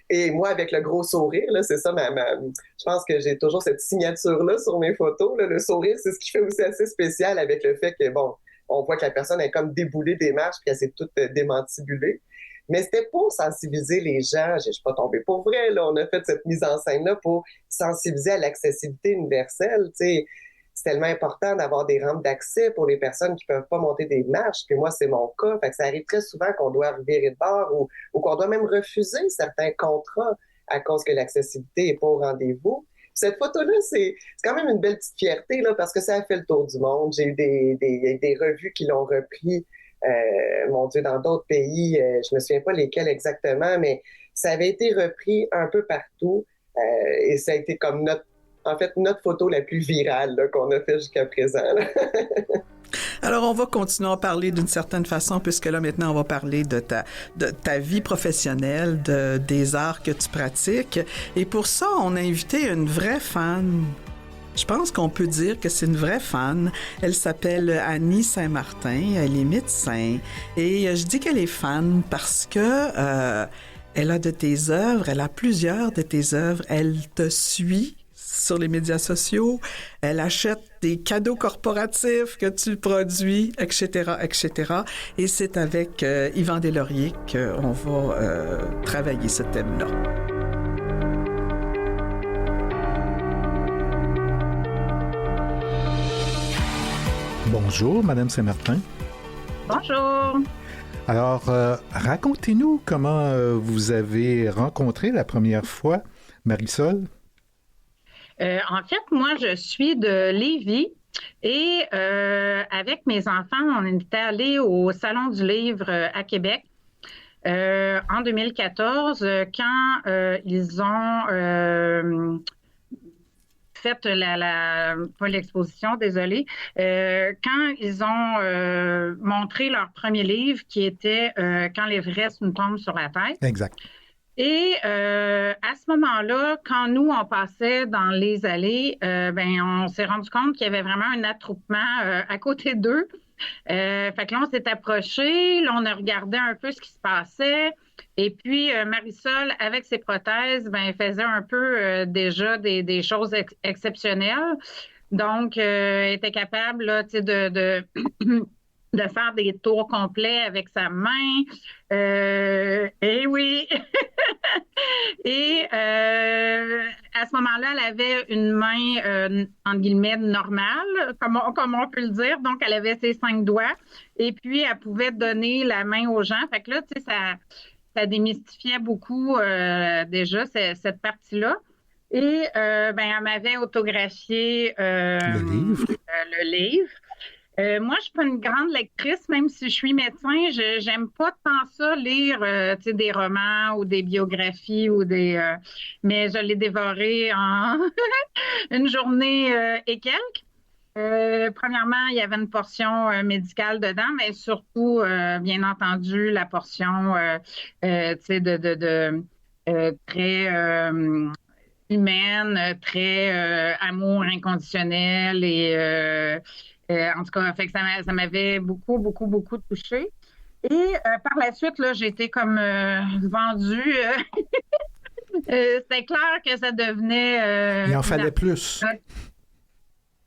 Et moi, avec le gros sourire, là, c'est ça, je pense que j'ai toujours cette signature-là sur mes photos. Là. Le sourire, c'est ce qui fait aussi assez spécial avec le fait que, bon, on voit que la personne est comme déboulée des marches puis qu'elle s'est toute démantibulée. Mais c'était pour sensibiliser les gens. Je ne suis pas tombée pour vrai. Là. On a fait cette mise en scène-là pour sensibiliser à l'accessibilité universelle. T'sais. C'est tellement important d'avoir des rampes d'accès pour les personnes qui ne peuvent pas monter des marches. Puis moi, c'est mon cas. Fait que ça arrive très souvent qu'on doit virer de bord ou qu'on doit même refuser certains contrats à cause que l'accessibilité n'est pas au rendez-vous. Cette photo-là, c'est quand même une belle petite fierté là, parce que ça a fait le tour du monde. J'ai eu des revues qui l'ont repris. Mon Dieu, dans d'autres pays, je me souviens pas lesquels exactement, mais ça avait été repris un peu partout et ça a été comme notre photo la plus virale là, qu'on a fait jusqu'à présent. Alors, on va continuer à parler d'une certaine façon, puisque là, maintenant, on va parler de ta vie professionnelle, des arts que tu pratiques. Et pour ça, on a invité une vraie fan. Je pense qu'on peut dire que c'est une vraie fan. Elle s'appelle Annie Saint-Martin, elle est médecin. Et je dis qu'elle est fan parce que elle a de tes œuvres, elle a plusieurs de tes œuvres, elle te suit sur les médias sociaux, elle achète des cadeaux corporatifs que tu produis, etc., etc. Et c'est avec Yvan Deslauriers qu'on va travailler ce thème-là. Bonjour, Madame Saint-Martin. Bonjour. Alors, racontez-nous comment vous avez rencontré la première fois Marisol. En fait, moi, je suis de Lévis et avec mes enfants, on était allés au Salon du Livre à Québec en 2014 quand ils ont fait pas l'exposition, désolée, quand ils ont montré leur premier livre qui était Quand l'Everest nous tombe sur la tête. Exact. Et à ce moment-là, quand nous, on passait dans les allées, on s'est rendu compte qu'il y avait vraiment un attroupement à côté d'eux. Fait que là, on s'est approchés, là, on a regardé un peu ce qui se passait. Et puis, Marisol, avec ses prothèses, faisait un peu déjà des choses exceptionnelles. Donc, elle était capable là, de faire des tours complets avec sa main. Et oui. Et à ce moment-là, elle avait une main, entre guillemets, normale, comme on peut le dire. Donc, elle avait ses 5 doigts. Et puis, elle pouvait donner la main aux gens. Fait que là, tu sais, ça démystifiait beaucoup déjà cette partie-là. Et elle m'avait autographié le livre. Moi, je suis pas une grande lectrice, même si je suis médecin. J'aime pas tant ça lire des romans ou des biographies mais je l'ai dévoré en une journée et quelques. Premièrement, il y avait une portion médicale dedans, mais surtout, bien entendu, la portion très humaine, très amour inconditionnel et en tout cas, fait que ça m'avait beaucoup, beaucoup, beaucoup touchée. Et par la suite, là, j'ai été comme vendue. C'était clair que ça devenait... Il en fallait plus.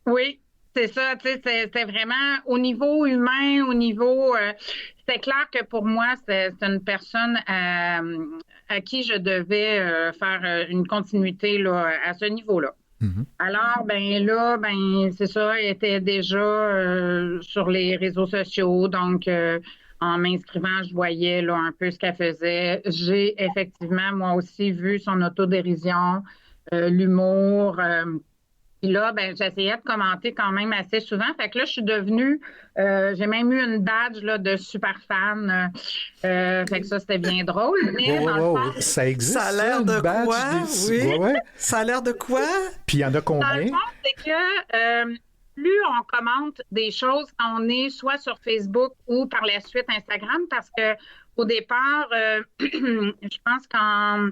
Oui, c'est ça. C'était vraiment au niveau humain, au niveau... c'était clair que pour moi, c'est une personne à qui je devais faire une continuité là, à ce niveau-là. Alors, c'est ça, elle était déjà sur les réseaux sociaux, donc en m'inscrivant, je voyais là, un peu ce qu'elle faisait. J'ai effectivement, moi aussi, vu son autodérision, l'humour. Puis là, j'essayais de commenter quand même assez souvent. Fait que là, je suis devenue, j'ai même eu une badge là, de super fan. Fait que ça, c'était bien drôle. Mais dans le fond, ça existe, ça a l'air de badge quoi? Oui. Ouais. Ça a l'air de quoi? Puis il y en a combien? Dans le fond, c'est que plus on commente des choses quand on est soit sur Facebook ou par la suite Instagram, parce que au départ, je pense qu'en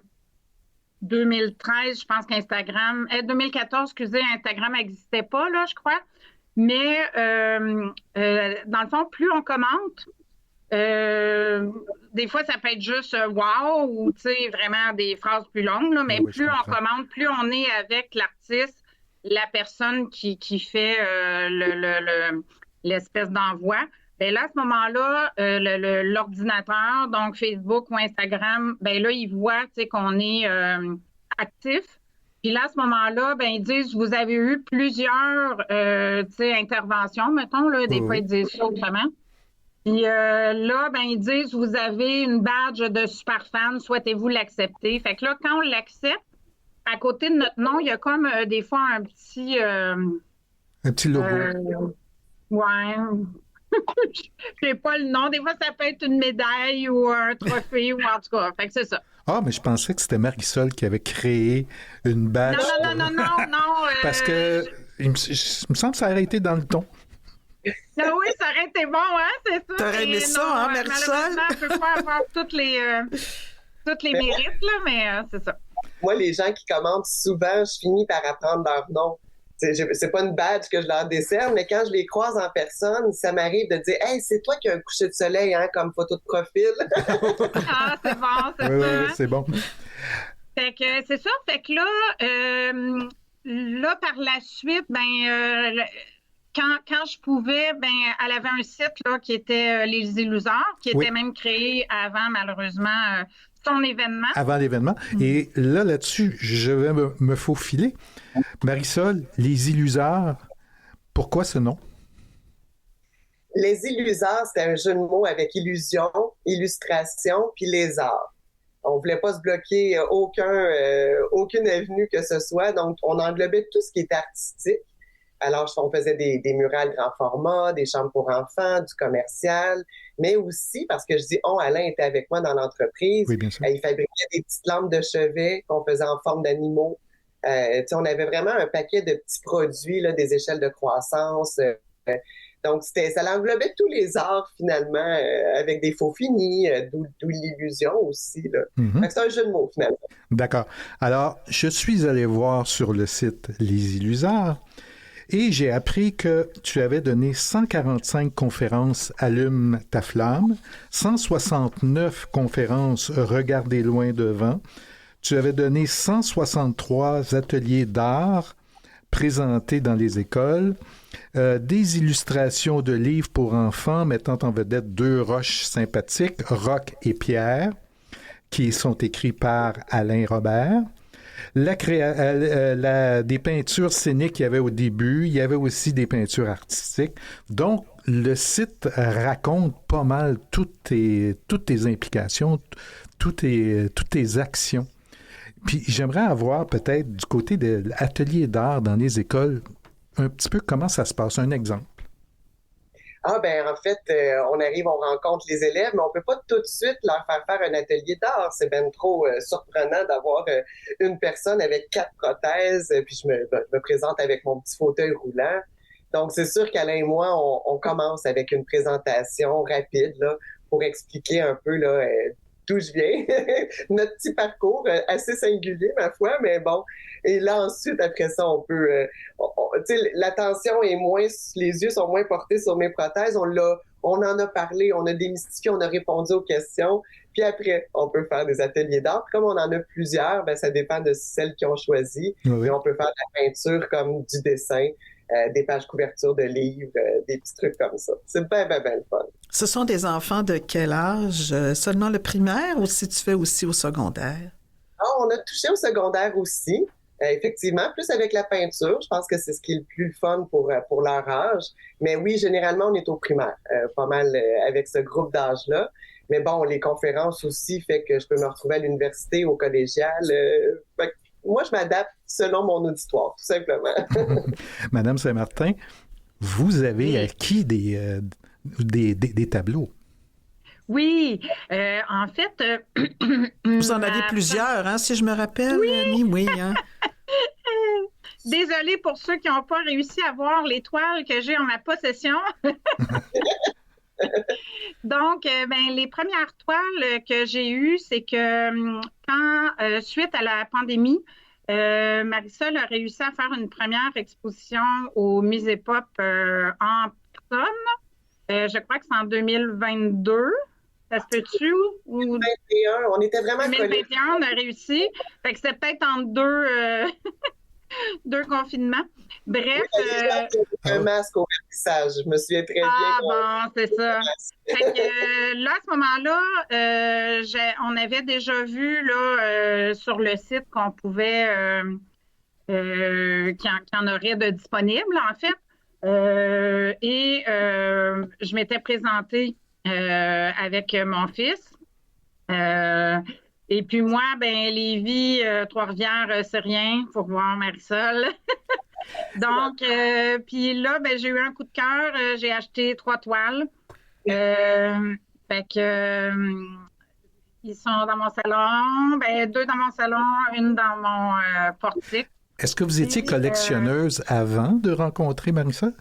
2013, je pense qu'Instagram... 2014, excusez, Instagram n'existait pas, là, je crois. Mais, dans le fond, plus on commente, des fois, ça peut être juste « wow » ou, tu sais, vraiment des phrases plus longues, là, mais oui, plus on commente, plus on est avec l'artiste, la personne qui fait l'espèce d'envoi. Bien là, à ce moment-là, l'ordinateur, donc Facebook ou Instagram, bien là, ils voient qu'on est actif. Puis là, à ce moment-là, bien, ils disent, vous avez eu plusieurs interventions, mettons, là, des fois, ils disent ça autrement. Puis là, ben, ils disent, vous avez une badge de super fan, souhaitez-vous l'accepter? Fait que là, quand on l'accepte, à côté de notre nom, il y a comme des fois un petit... un petit logo. Ouais. Je sais pas le nom. Des fois, ça peut être une médaille ou un trophée, ou en tout cas. Fait que c'est ça. Ah, mais je pensais que c'était Marisol qui avait créé une badge. Non. Parce que il me semble que ça aurait été dans le ton. Ah oui, ça aurait été bon, hein, c'est ça. T'aurais aimé ça, hein, Marisol? Malheureusement, on ne peut pas avoir toutes les mérites, là, mais c'est ça. Moi, les gens qui commentent souvent, je finis par apprendre leur nom. C'est pas une badge que je leur décerne, mais quand je les croise en personne, ça m'arrive de dire « Hey, c'est toi qui as un coucher de soleil hein, comme photo de profil. » Ah, c'est bon, c'est ça. Oui, c'est bon. Fait que c'est ça. Fait que là, par la suite, quand je pouvais, elle avait un site là, qui était Les Illuseurs, qui était même créé avant, malheureusement, son événement. Avant l'événement. Et là-dessus, je vais me faufiler. Marisol, Les Illuseurs, pourquoi ce nom? Les Illuseurs, c'était un jeu de mots avec illusion, illustration, puis lézard. On voulait pas se bloquer aucune avenue que ce soit, donc on englobait tout ce qui était artistique. Alors, on faisait des murales grand format, des chambres pour enfants, du commercial, mais aussi, parce que je dis Alain était avec moi dans l'entreprise, oui, bien sûr. Il fabriquait des petites lampes de chevet qu'on faisait en forme d'animaux. On avait vraiment un paquet de petits produits, là, des échelles de croissance. Donc, ça englobait tous les arts, finalement, avec des faux finis, d'où l'illusion aussi. Là. Mm-hmm. C'est un jeu de mots, finalement. D'accord. Alors, je suis allé voir sur le site Les Illuseurs et j'ai appris que tu avais donné 145 conférences Allume ta flamme, 169 conférences Regardez loin devant. Tu avais donné 163 ateliers d'art présentées dans les écoles, des illustrations de livres pour enfants mettant en vedette deux roches sympathiques, Roc et Pierre, qui sont écrits par Alain Robert. Des peintures scéniques qu'il y avait au début, il y avait aussi des peintures artistiques. Donc, le site raconte pas mal toutes tes implications, toutes tes actions. Puis j'aimerais avoir peut-être du côté de l'atelier d'art dans les écoles, un petit peu comment ça se passe, un exemple. En fait, on arrive, on rencontre les élèves, mais on peut pas tout de suite leur faire un atelier d'art. C'est bien trop surprenant d'avoir une personne avec 4 prothèses, puis je me présente avec mon petit fauteuil roulant. Donc, c'est sûr qu'Alain et moi, on commence avec une présentation rapide là, pour expliquer un peu là, d'où je viens, notre petit parcours assez singulier, ma foi, mais bon. Et là, ensuite, après ça, on peut... tu sais, l'attention est moins... Les yeux sont moins portés sur mes prothèses. On en a parlé, on a démystifié, on a répondu aux questions. Puis après, on peut faire des ateliers d'art. Comme on en a plusieurs, ça dépend de celles qui ont choisi. Oui. Et on peut faire de la peinture comme du dessin, des pages couvertures de livres, des petits trucs comme ça. C'est bien le fun. Ce sont des enfants de quel âge? Seulement le primaire ou si tu fais aussi au secondaire? On a touché au secondaire aussi. Effectivement, plus avec la peinture. Je pense que c'est ce qui est le plus fun pour leur âge. Mais oui, généralement, on est au primaire, pas mal avec ce groupe d'âge-là. Mais bon, les conférences aussi fait que je peux me retrouver à l'université, au collégial. Moi, je m'adapte selon mon auditoire, tout simplement. Madame Saint-Martin, vous avez acquis des tableaux. Oui, en fait... vous en avez plusieurs, hein, si je me rappelle, Annie? Oui, hein? Désolée pour ceux qui n'ont pas réussi à voir les toiles que j'ai en ma possession. Donc, les premières toiles que j'ai eues, c'est que quand, suite à la pandémie, Marisol a réussi à faire une première exposition au Musée Pop en personne. Je crois que c'est en 2022. Ça se peut-tu? 2021, on était vraiment collés. 2021, on a réussi. Fait que c'était peut-être entre deux confinements. Bref. Un masque au vernissage, je me souviens très bien. Bon, c'est ça. Fait que là, à ce moment-là, on avait déjà vu là, sur le site qu'on pouvait, qu'il y en aurait de disponibles, en fait. Et je m'étais présentée avec mon fils. Et puis moi, Lévis, Trois-Rivières, c'est rien. Faut voir Marisol. Donc, puis là, j'ai eu un coup de cœur. J'ai acheté 3 toiles. Fait que ils sont dans mon salon. 2 dans mon salon, une dans mon portique. Est-ce que vous étiez collectionneuse avant de rencontrer Marisol?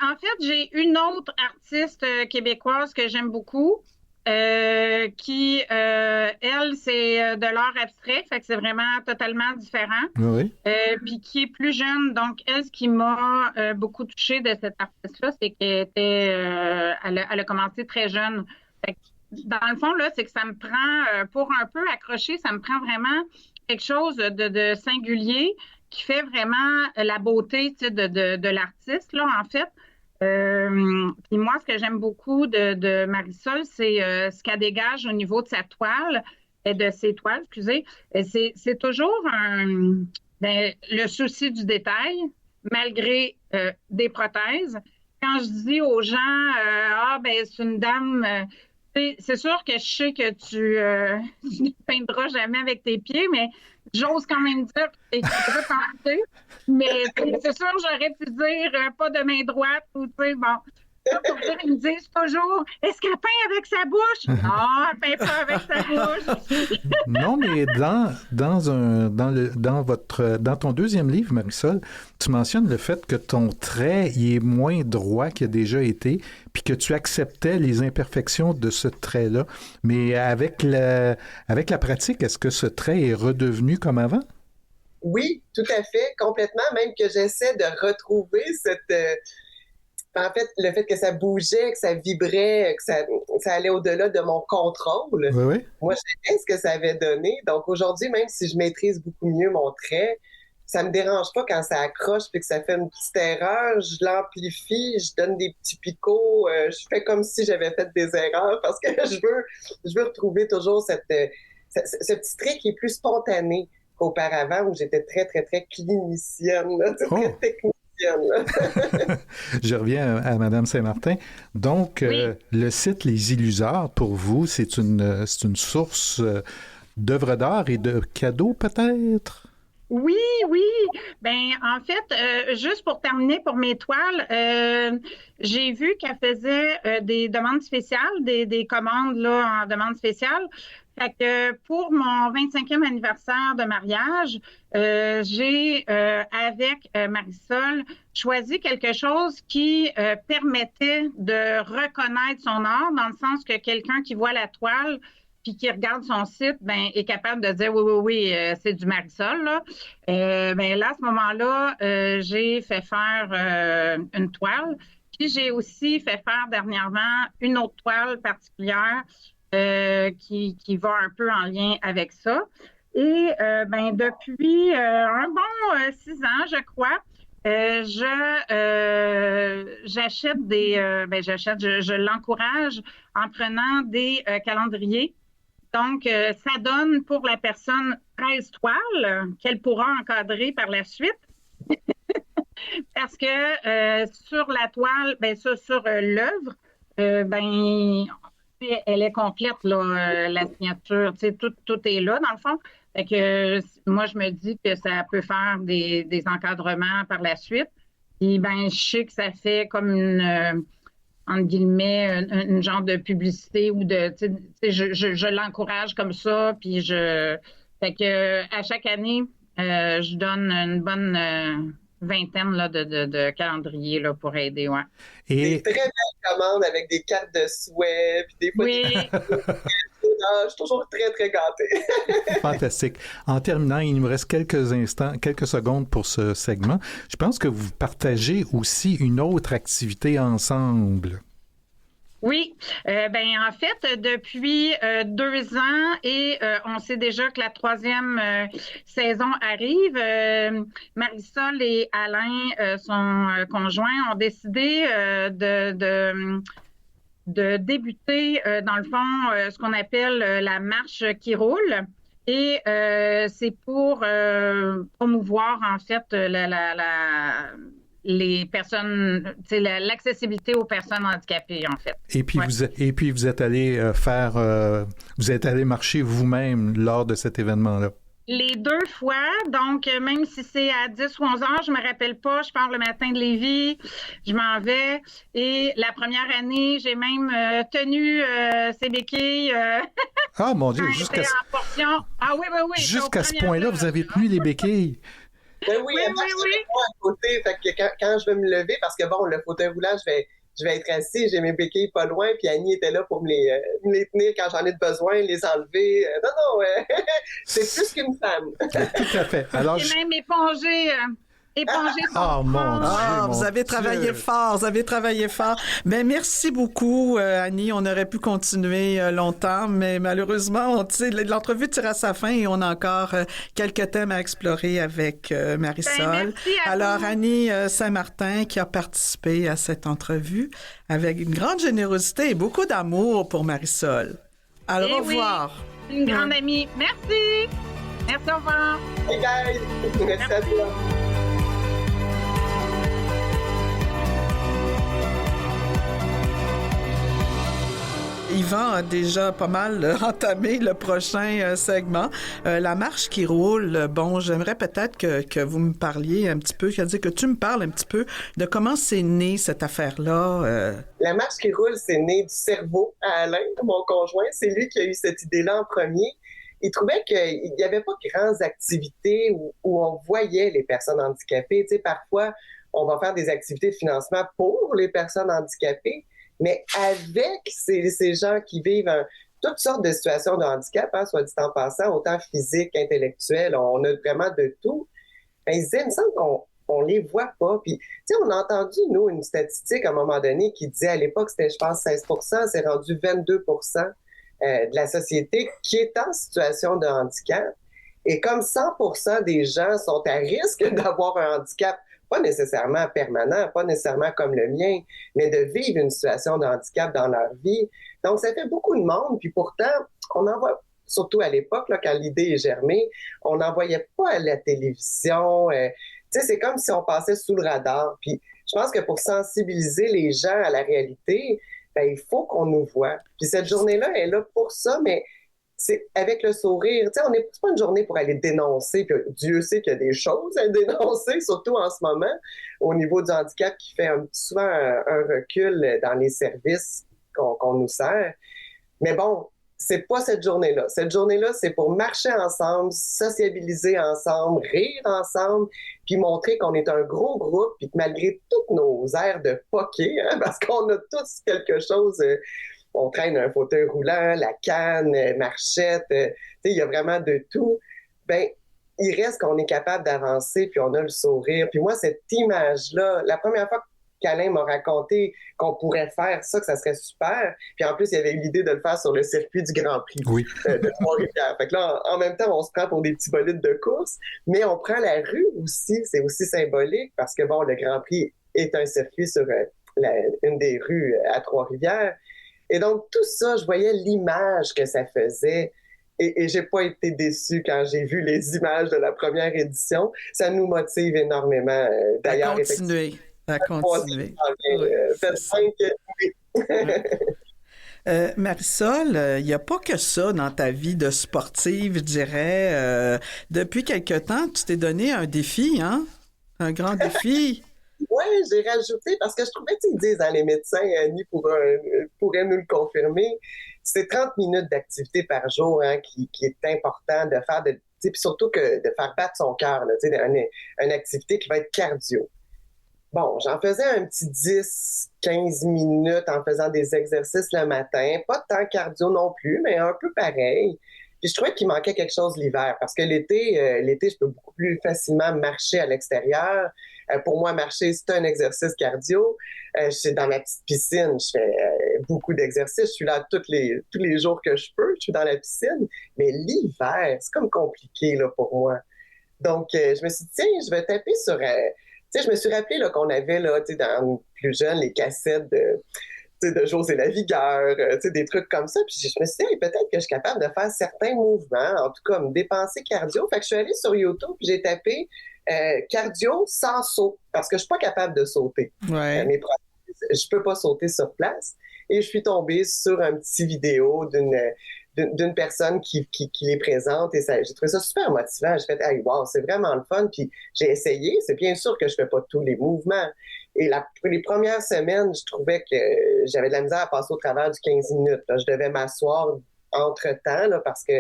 En fait, j'ai une autre artiste québécoise que j'aime beaucoup, qui, elle, c'est de l'art abstrait, fait que c'est vraiment totalement différent. Oui. Puis qui est plus jeune. Donc, elle, ce qui m'a beaucoup touchée de cette artiste-là, c'est qu'elle était, elle a commencé très jeune. Fait que, dans le fond, là, c'est que ça me prend, pour un peu accrocher, ça me prend vraiment quelque chose de singulier qui fait vraiment la beauté de l'artiste, là, en fait. Puis moi, ce que j'aime beaucoup de Marisol, c'est ce qu'elle dégage au niveau de sa toile, et de ses toiles, excusez. C'est toujours le souci du détail, malgré des prothèses. Quand je dis aux gens, c'est une dame... c'est sûr que je sais que tu ne peindras jamais avec tes pieds, mais j'ose quand même dire que tu peux tenter. Mais c'est sûr, j'aurais pu dire pas de main droite ou, tu sais, bon. Ça, pour dire, ils me disent toujours, est-ce qu'elle peint avec sa bouche? Non, elle peint pas avec sa bouche. Non, mais dans ton deuxième livre, Marisol, tu mentionnes le fait que ton trait il est moins droit qu'il a déjà été, puis que tu acceptais les imperfections de ce trait-là. Mais avec la pratique, est-ce que ce trait est redevenu comme avant? Oui, tout à fait, complètement. Même que j'essaie de retrouver en fait, le fait que ça bougeait, que ça vibrait, que ça allait au-delà de mon contrôle. Oui. Moi, je sais ce que ça avait donné. Donc aujourd'hui, même si je maîtrise beaucoup mieux mon trait, ça me dérange pas quand ça accroche puis que ça fait une petite erreur. Je l'amplifie, je donne des petits picots, je fais comme si j'avais fait des erreurs parce que je veux retrouver toujours ce petit trait qui est plus spontané qu'auparavant où j'étais très, très, très clinicienne, là, très technicienne. Je reviens à Mme Saint-Martin. Donc, le site Les Illusards, pour vous, c'est une source d'œuvres d'art et de cadeaux, peut-être? Oui. Ben, en fait, juste pour terminer pour mes toiles, j'ai vu qu'elle faisait des demandes spéciales, des commandes là, en demande spéciale. Fait que pour mon 25e anniversaire de mariage, j'ai, avec Marisol, choisi quelque chose qui permettait de reconnaître son art, dans le sens que quelqu'un qui voit la toile puis qui regarde son site, ben, est capable de dire oui, c'est du Marisol, là. Ben, là, à ce moment-là, j'ai fait faire une toile. Puis j'ai aussi fait faire dernièrement une autre toile particulière qui va un peu en lien avec ça. Et ben, depuis un bon 6 ans, je crois, j'achète je l'encourage en prenant des calendriers. Donc, ça donne pour la personne 13 toiles qu'elle pourra encadrer par la suite. Parce que sur la toile, ben sur l'œuvre, ben elle est complète, là, la signature. Tu sais, tout est là, dans le fond. Fait que moi, je me dis que ça peut faire des encadrements par la suite. Puis, ben, je sais que ça fait comme une entre guillemets, une genre de publicité ou de, tu sais, je l'encourage comme ça, puis fait que à chaque année, je donne une bonne vingtaine là, de calendriers là, pour aider, ouais. Et... Des très belles commandes avec des cartes de souhait, puis des fois je suis toujours très, très gâtée. Fantastique. En terminant, il nous reste quelques secondes pour ce segment. Je pense que vous partagez aussi une autre activité ensemble. Oui, ben en fait, depuis 2 ans et on sait déjà que la 3e saison arrive, Marisol et Alain, son conjoint, ont décidé de débuter, dans le fond, ce qu'on appelle la marche qui roule. Et c'est pour promouvoir, en fait, les personnes, l'accessibilité aux personnes handicapées, en fait. Et puis, vous êtes allé vous êtes allé marcher vous-même lors de cet événement-là. Les 2 fois, donc même si c'est à 10 ou 11 heures, je me rappelle pas, je pars le matin de Lévis, je m'en vais. Et la première année, j'ai même tenu ces béquilles. Ah mon Dieu, jusqu'à Ah oui. Jusqu'à ce point-là, vous avez tenu les béquilles. Ben oui. À côté, fait que quand je vais me lever, parce que bon, le fauteuil roulant, je vais être assis, j'ai mes béquilles pas loin, puis Annie était là pour me les tenir quand j'en ai besoin, les enlever. Non, c'est plus qu'une femme. Tout à fait. Alors, j'ai même épongé Oh mon Dieu! Vous avez travaillé fort. Ben, merci beaucoup, Annie. On aurait pu continuer longtemps, mais malheureusement, l'entrevue tire à sa fin et on a encore quelques thèmes à explorer avec Marisol. Ben, alors, Annie Saint-Martin qui a participé à cette entrevue avec une grande générosité et beaucoup d'amour pour Marisol. Alors, au revoir. Oui, une grande amie. Merci. Merci, au revoir. Hey guys, merci à toi. Yvan a déjà pas mal entamé le prochain segment. La marche qui roule, bon, j'aimerais peut-être que vous me parliez un petit peu, c'est-à-dire que tu me parles un petit peu de comment c'est né cette affaire-là. La marche qui roule, c'est né du cerveau à Alain, mon conjoint. C'est lui qui a eu cette idée-là en premier. Il trouvait qu'il n'y avait pas grandes activités où on voyait les personnes handicapées. Tu sais, parfois, on va faire des activités de financement pour les personnes handicapées, mais avec ces gens qui vivent toutes sortes de situations de handicap, soit dit en passant, autant physique, intellectuel, on a vraiment de tout. Ben, il me semble qu'on les voit pas. Puis, tu sais, on a entendu, nous, une statistique à un moment donné qui disait à l'époque, c'était, je pense, 16%, c'est rendu 22% de la société qui est en situation de handicap. Et comme 100% des gens sont à risque d'avoir un handicap, pas nécessairement permanent, pas nécessairement comme le mien, mais de vivre une situation de handicap dans leur vie. Donc, ça fait beaucoup de monde. Puis pourtant, on en voit, surtout à l'époque, là, quand l'idée est germée, on n'en voyait pas à la télévision. Tu sais, c'est comme si on passait sous le radar. Puis je pense que pour sensibiliser les gens à la réalité, ben, il faut qu'on nous voit. Puis cette journée-là est là pour ça, mais c'est avec le sourire. Tu sais, c'est pas une journée pour aller dénoncer, puis Dieu sait qu'il y a des choses à dénoncer, surtout en ce moment, au niveau du handicap qui fait souvent un recul dans les services qu'on nous sert. Mais bon, c'est pas cette journée-là. Cette journée-là, c'est pour marcher ensemble, sociabiliser ensemble, rire ensemble, puis montrer qu'on est un gros groupe, puis que malgré tous nos airs de poquer, hein, parce qu'on a tous quelque chose... on traîne un fauteuil roulant, la canne, marchette, il y a vraiment de tout. Ben, il reste qu'on est capable d'avancer, puis on a le sourire. Puis moi, cette image-là, la première fois qu'Alain m'a raconté qu'on pourrait faire ça, que ça serait super, puis en plus, il y avait eu l'idée de le faire sur le circuit du Grand Prix de Trois-Rivières. Fait que là, en même temps, on se prend pour des petits bolides de course, mais on prend la rue aussi, c'est aussi symbolique, parce que bon, le Grand Prix est un circuit sur une des rues à Trois-Rivières. Et donc, tout ça, je voyais l'image que ça faisait. Et j'ai pas été déçue quand j'ai vu les images de la première édition. Ça nous motive énormément. D'ailleurs, à continuer. Marisol, il n'y a pas que ça dans ta vie de sportive, je dirais. Depuis quelque temps, tu t'es donné un défi, hein? Un grand défi. Oui, j'ai rajouté, parce que je trouvais qu'ils disent, les médecins, Annie pourrait nous le confirmer, c'est 30 minutes d'activité par jour hein, qui est important de faire, puis surtout que de faire battre son cœur, une activité qui va être cardio. Bon, j'en faisais un petit 10-15 minutes en faisant des exercices le matin, pas tant cardio non plus, mais un peu pareil. Puis je trouvais qu'il manquait quelque chose l'hiver, parce que l'été, je peux beaucoup plus facilement marcher à l'extérieur. Pour moi, marcher, c'est un exercice cardio. Je suis dans ma petite piscine, je fais beaucoup d'exercices. Je suis là tous les jours que je peux, je suis dans la piscine. Mais l'hiver, c'est comme compliqué là, pour moi. Donc, je me suis dit, tiens, je vais taper sur... tu sais, je me suis rappelé là, qu'on avait, là, tu sais, dans plus jeune, les cassettes de José Lavigueur, des trucs comme ça. Puis je me suis dit, hey, peut-être que je suis capable de faire certains mouvements, en tout cas, me dépenser cardio. Fait que je suis allée sur YouTube, puis j'ai tapé cardio sans saut, parce que je suis pas capable de sauter. Ouais. Je peux pas sauter sur place. Et je suis tombée sur un petit vidéo d'une personne qui les présente, et j'ai trouvé ça super motivant. J'ai fait, hey, wow, c'est vraiment le fun. Puis j'ai essayé. C'est bien sûr que je fais pas tous les mouvements. Et les premières semaines, je trouvais que j'avais de la misère à passer au travers du 15 minutes. Là. Je devais m'asseoir entre-temps là, parce que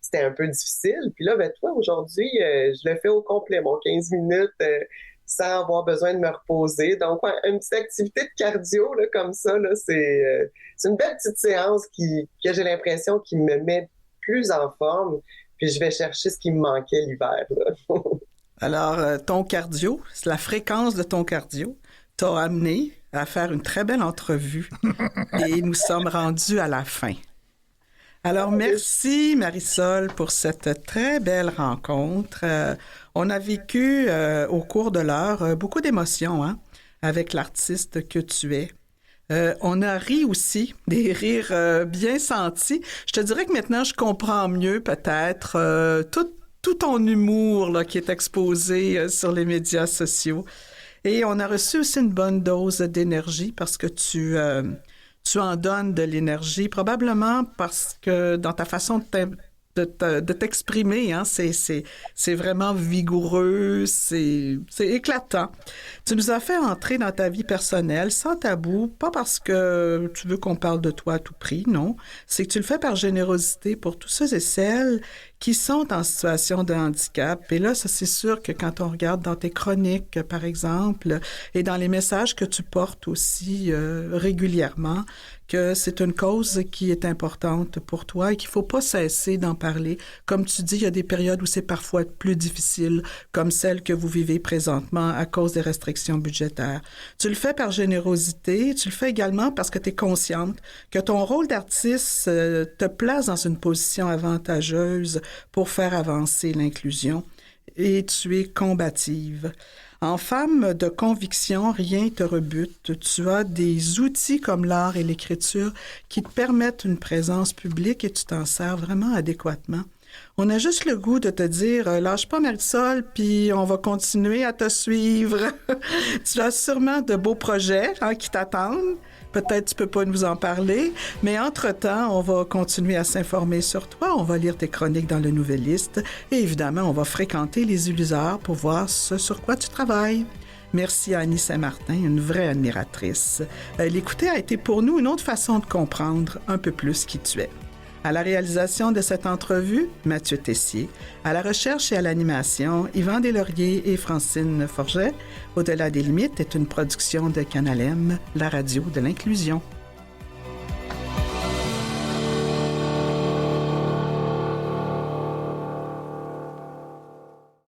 c'était un peu difficile. Puis là, ben, toi, aujourd'hui, je le fais au complet, mon 15 minutes, sans avoir besoin de me reposer. Donc, ouais, une petite activité de cardio là, comme ça, là, c'est une belle petite séance que j'ai l'impression qui me met plus en forme. Puis je vais chercher ce qui me manquait l'hiver. Là. Alors, ton cardio, c'est la fréquence de ton cardio, t'a amené à faire une très belle entrevue. Et nous sommes rendus à la fin. Alors, merci Marisol pour cette très belle rencontre. On a vécu au cours de l'heure beaucoup d'émotions hein, avec l'artiste que tu es. On a ri aussi, des rires bien sentis. Je te dirais que maintenant, je comprends mieux peut-être tout ton humour là, qui est exposé sur les médias sociaux. Et on a reçu aussi une bonne dose d'énergie parce que tu en donnes de l'énergie, probablement parce que dans ta façon de t'exprimer, hein, c'est vraiment vigoureux, c'est éclatant. Tu nous as fait entrer dans ta vie personnelle sans tabou, pas parce que tu veux qu'on parle de toi à tout prix, non. C'est que tu le fais par générosité pour tous ceux et celles qui sont en situation de handicap. Et là, ça, c'est sûr que quand on regarde dans tes chroniques, par exemple, et dans les messages que tu portes aussi régulièrement, que c'est une cause qui est importante pour toi et qu'il ne faut pas cesser d'en parler. Comme tu dis, il y a des périodes où c'est parfois plus difficile, comme celle que vous vivez présentement à cause des restrictions budgétaires. Tu le fais par générosité, tu le fais également parce que tu es consciente que ton rôle d'artiste te place dans une position avantageuse pour faire avancer l'inclusion et tu es combative. En femme de conviction, rien te rebute. Tu as des outils comme l'art et l'écriture qui te permettent une présence publique et tu t'en sers vraiment adéquatement. On a juste le goût de te dire « Lâche pas Marisol, puis on va continuer à te suivre. » Tu as sûrement de beaux projets qui t'attendent. Peut-être tu peux pas nous en parler, mais entre-temps, on va continuer à s'informer sur toi. On va lire tes chroniques dans le Nouvelliste et évidemment, on va fréquenter les Illuseurs pour voir ce sur quoi tu travailles. Merci à Annie Saint-Martin, une vraie admiratrice. L'écouter a été pour nous une autre façon de comprendre un peu plus qui tu es. À la réalisation de cette entrevue, Mathieu Tessier. À la recherche et à l'animation, Yvan Deslauriers et Francine Forget. Au-delà des limites est une production de Canal M, la radio de l'inclusion.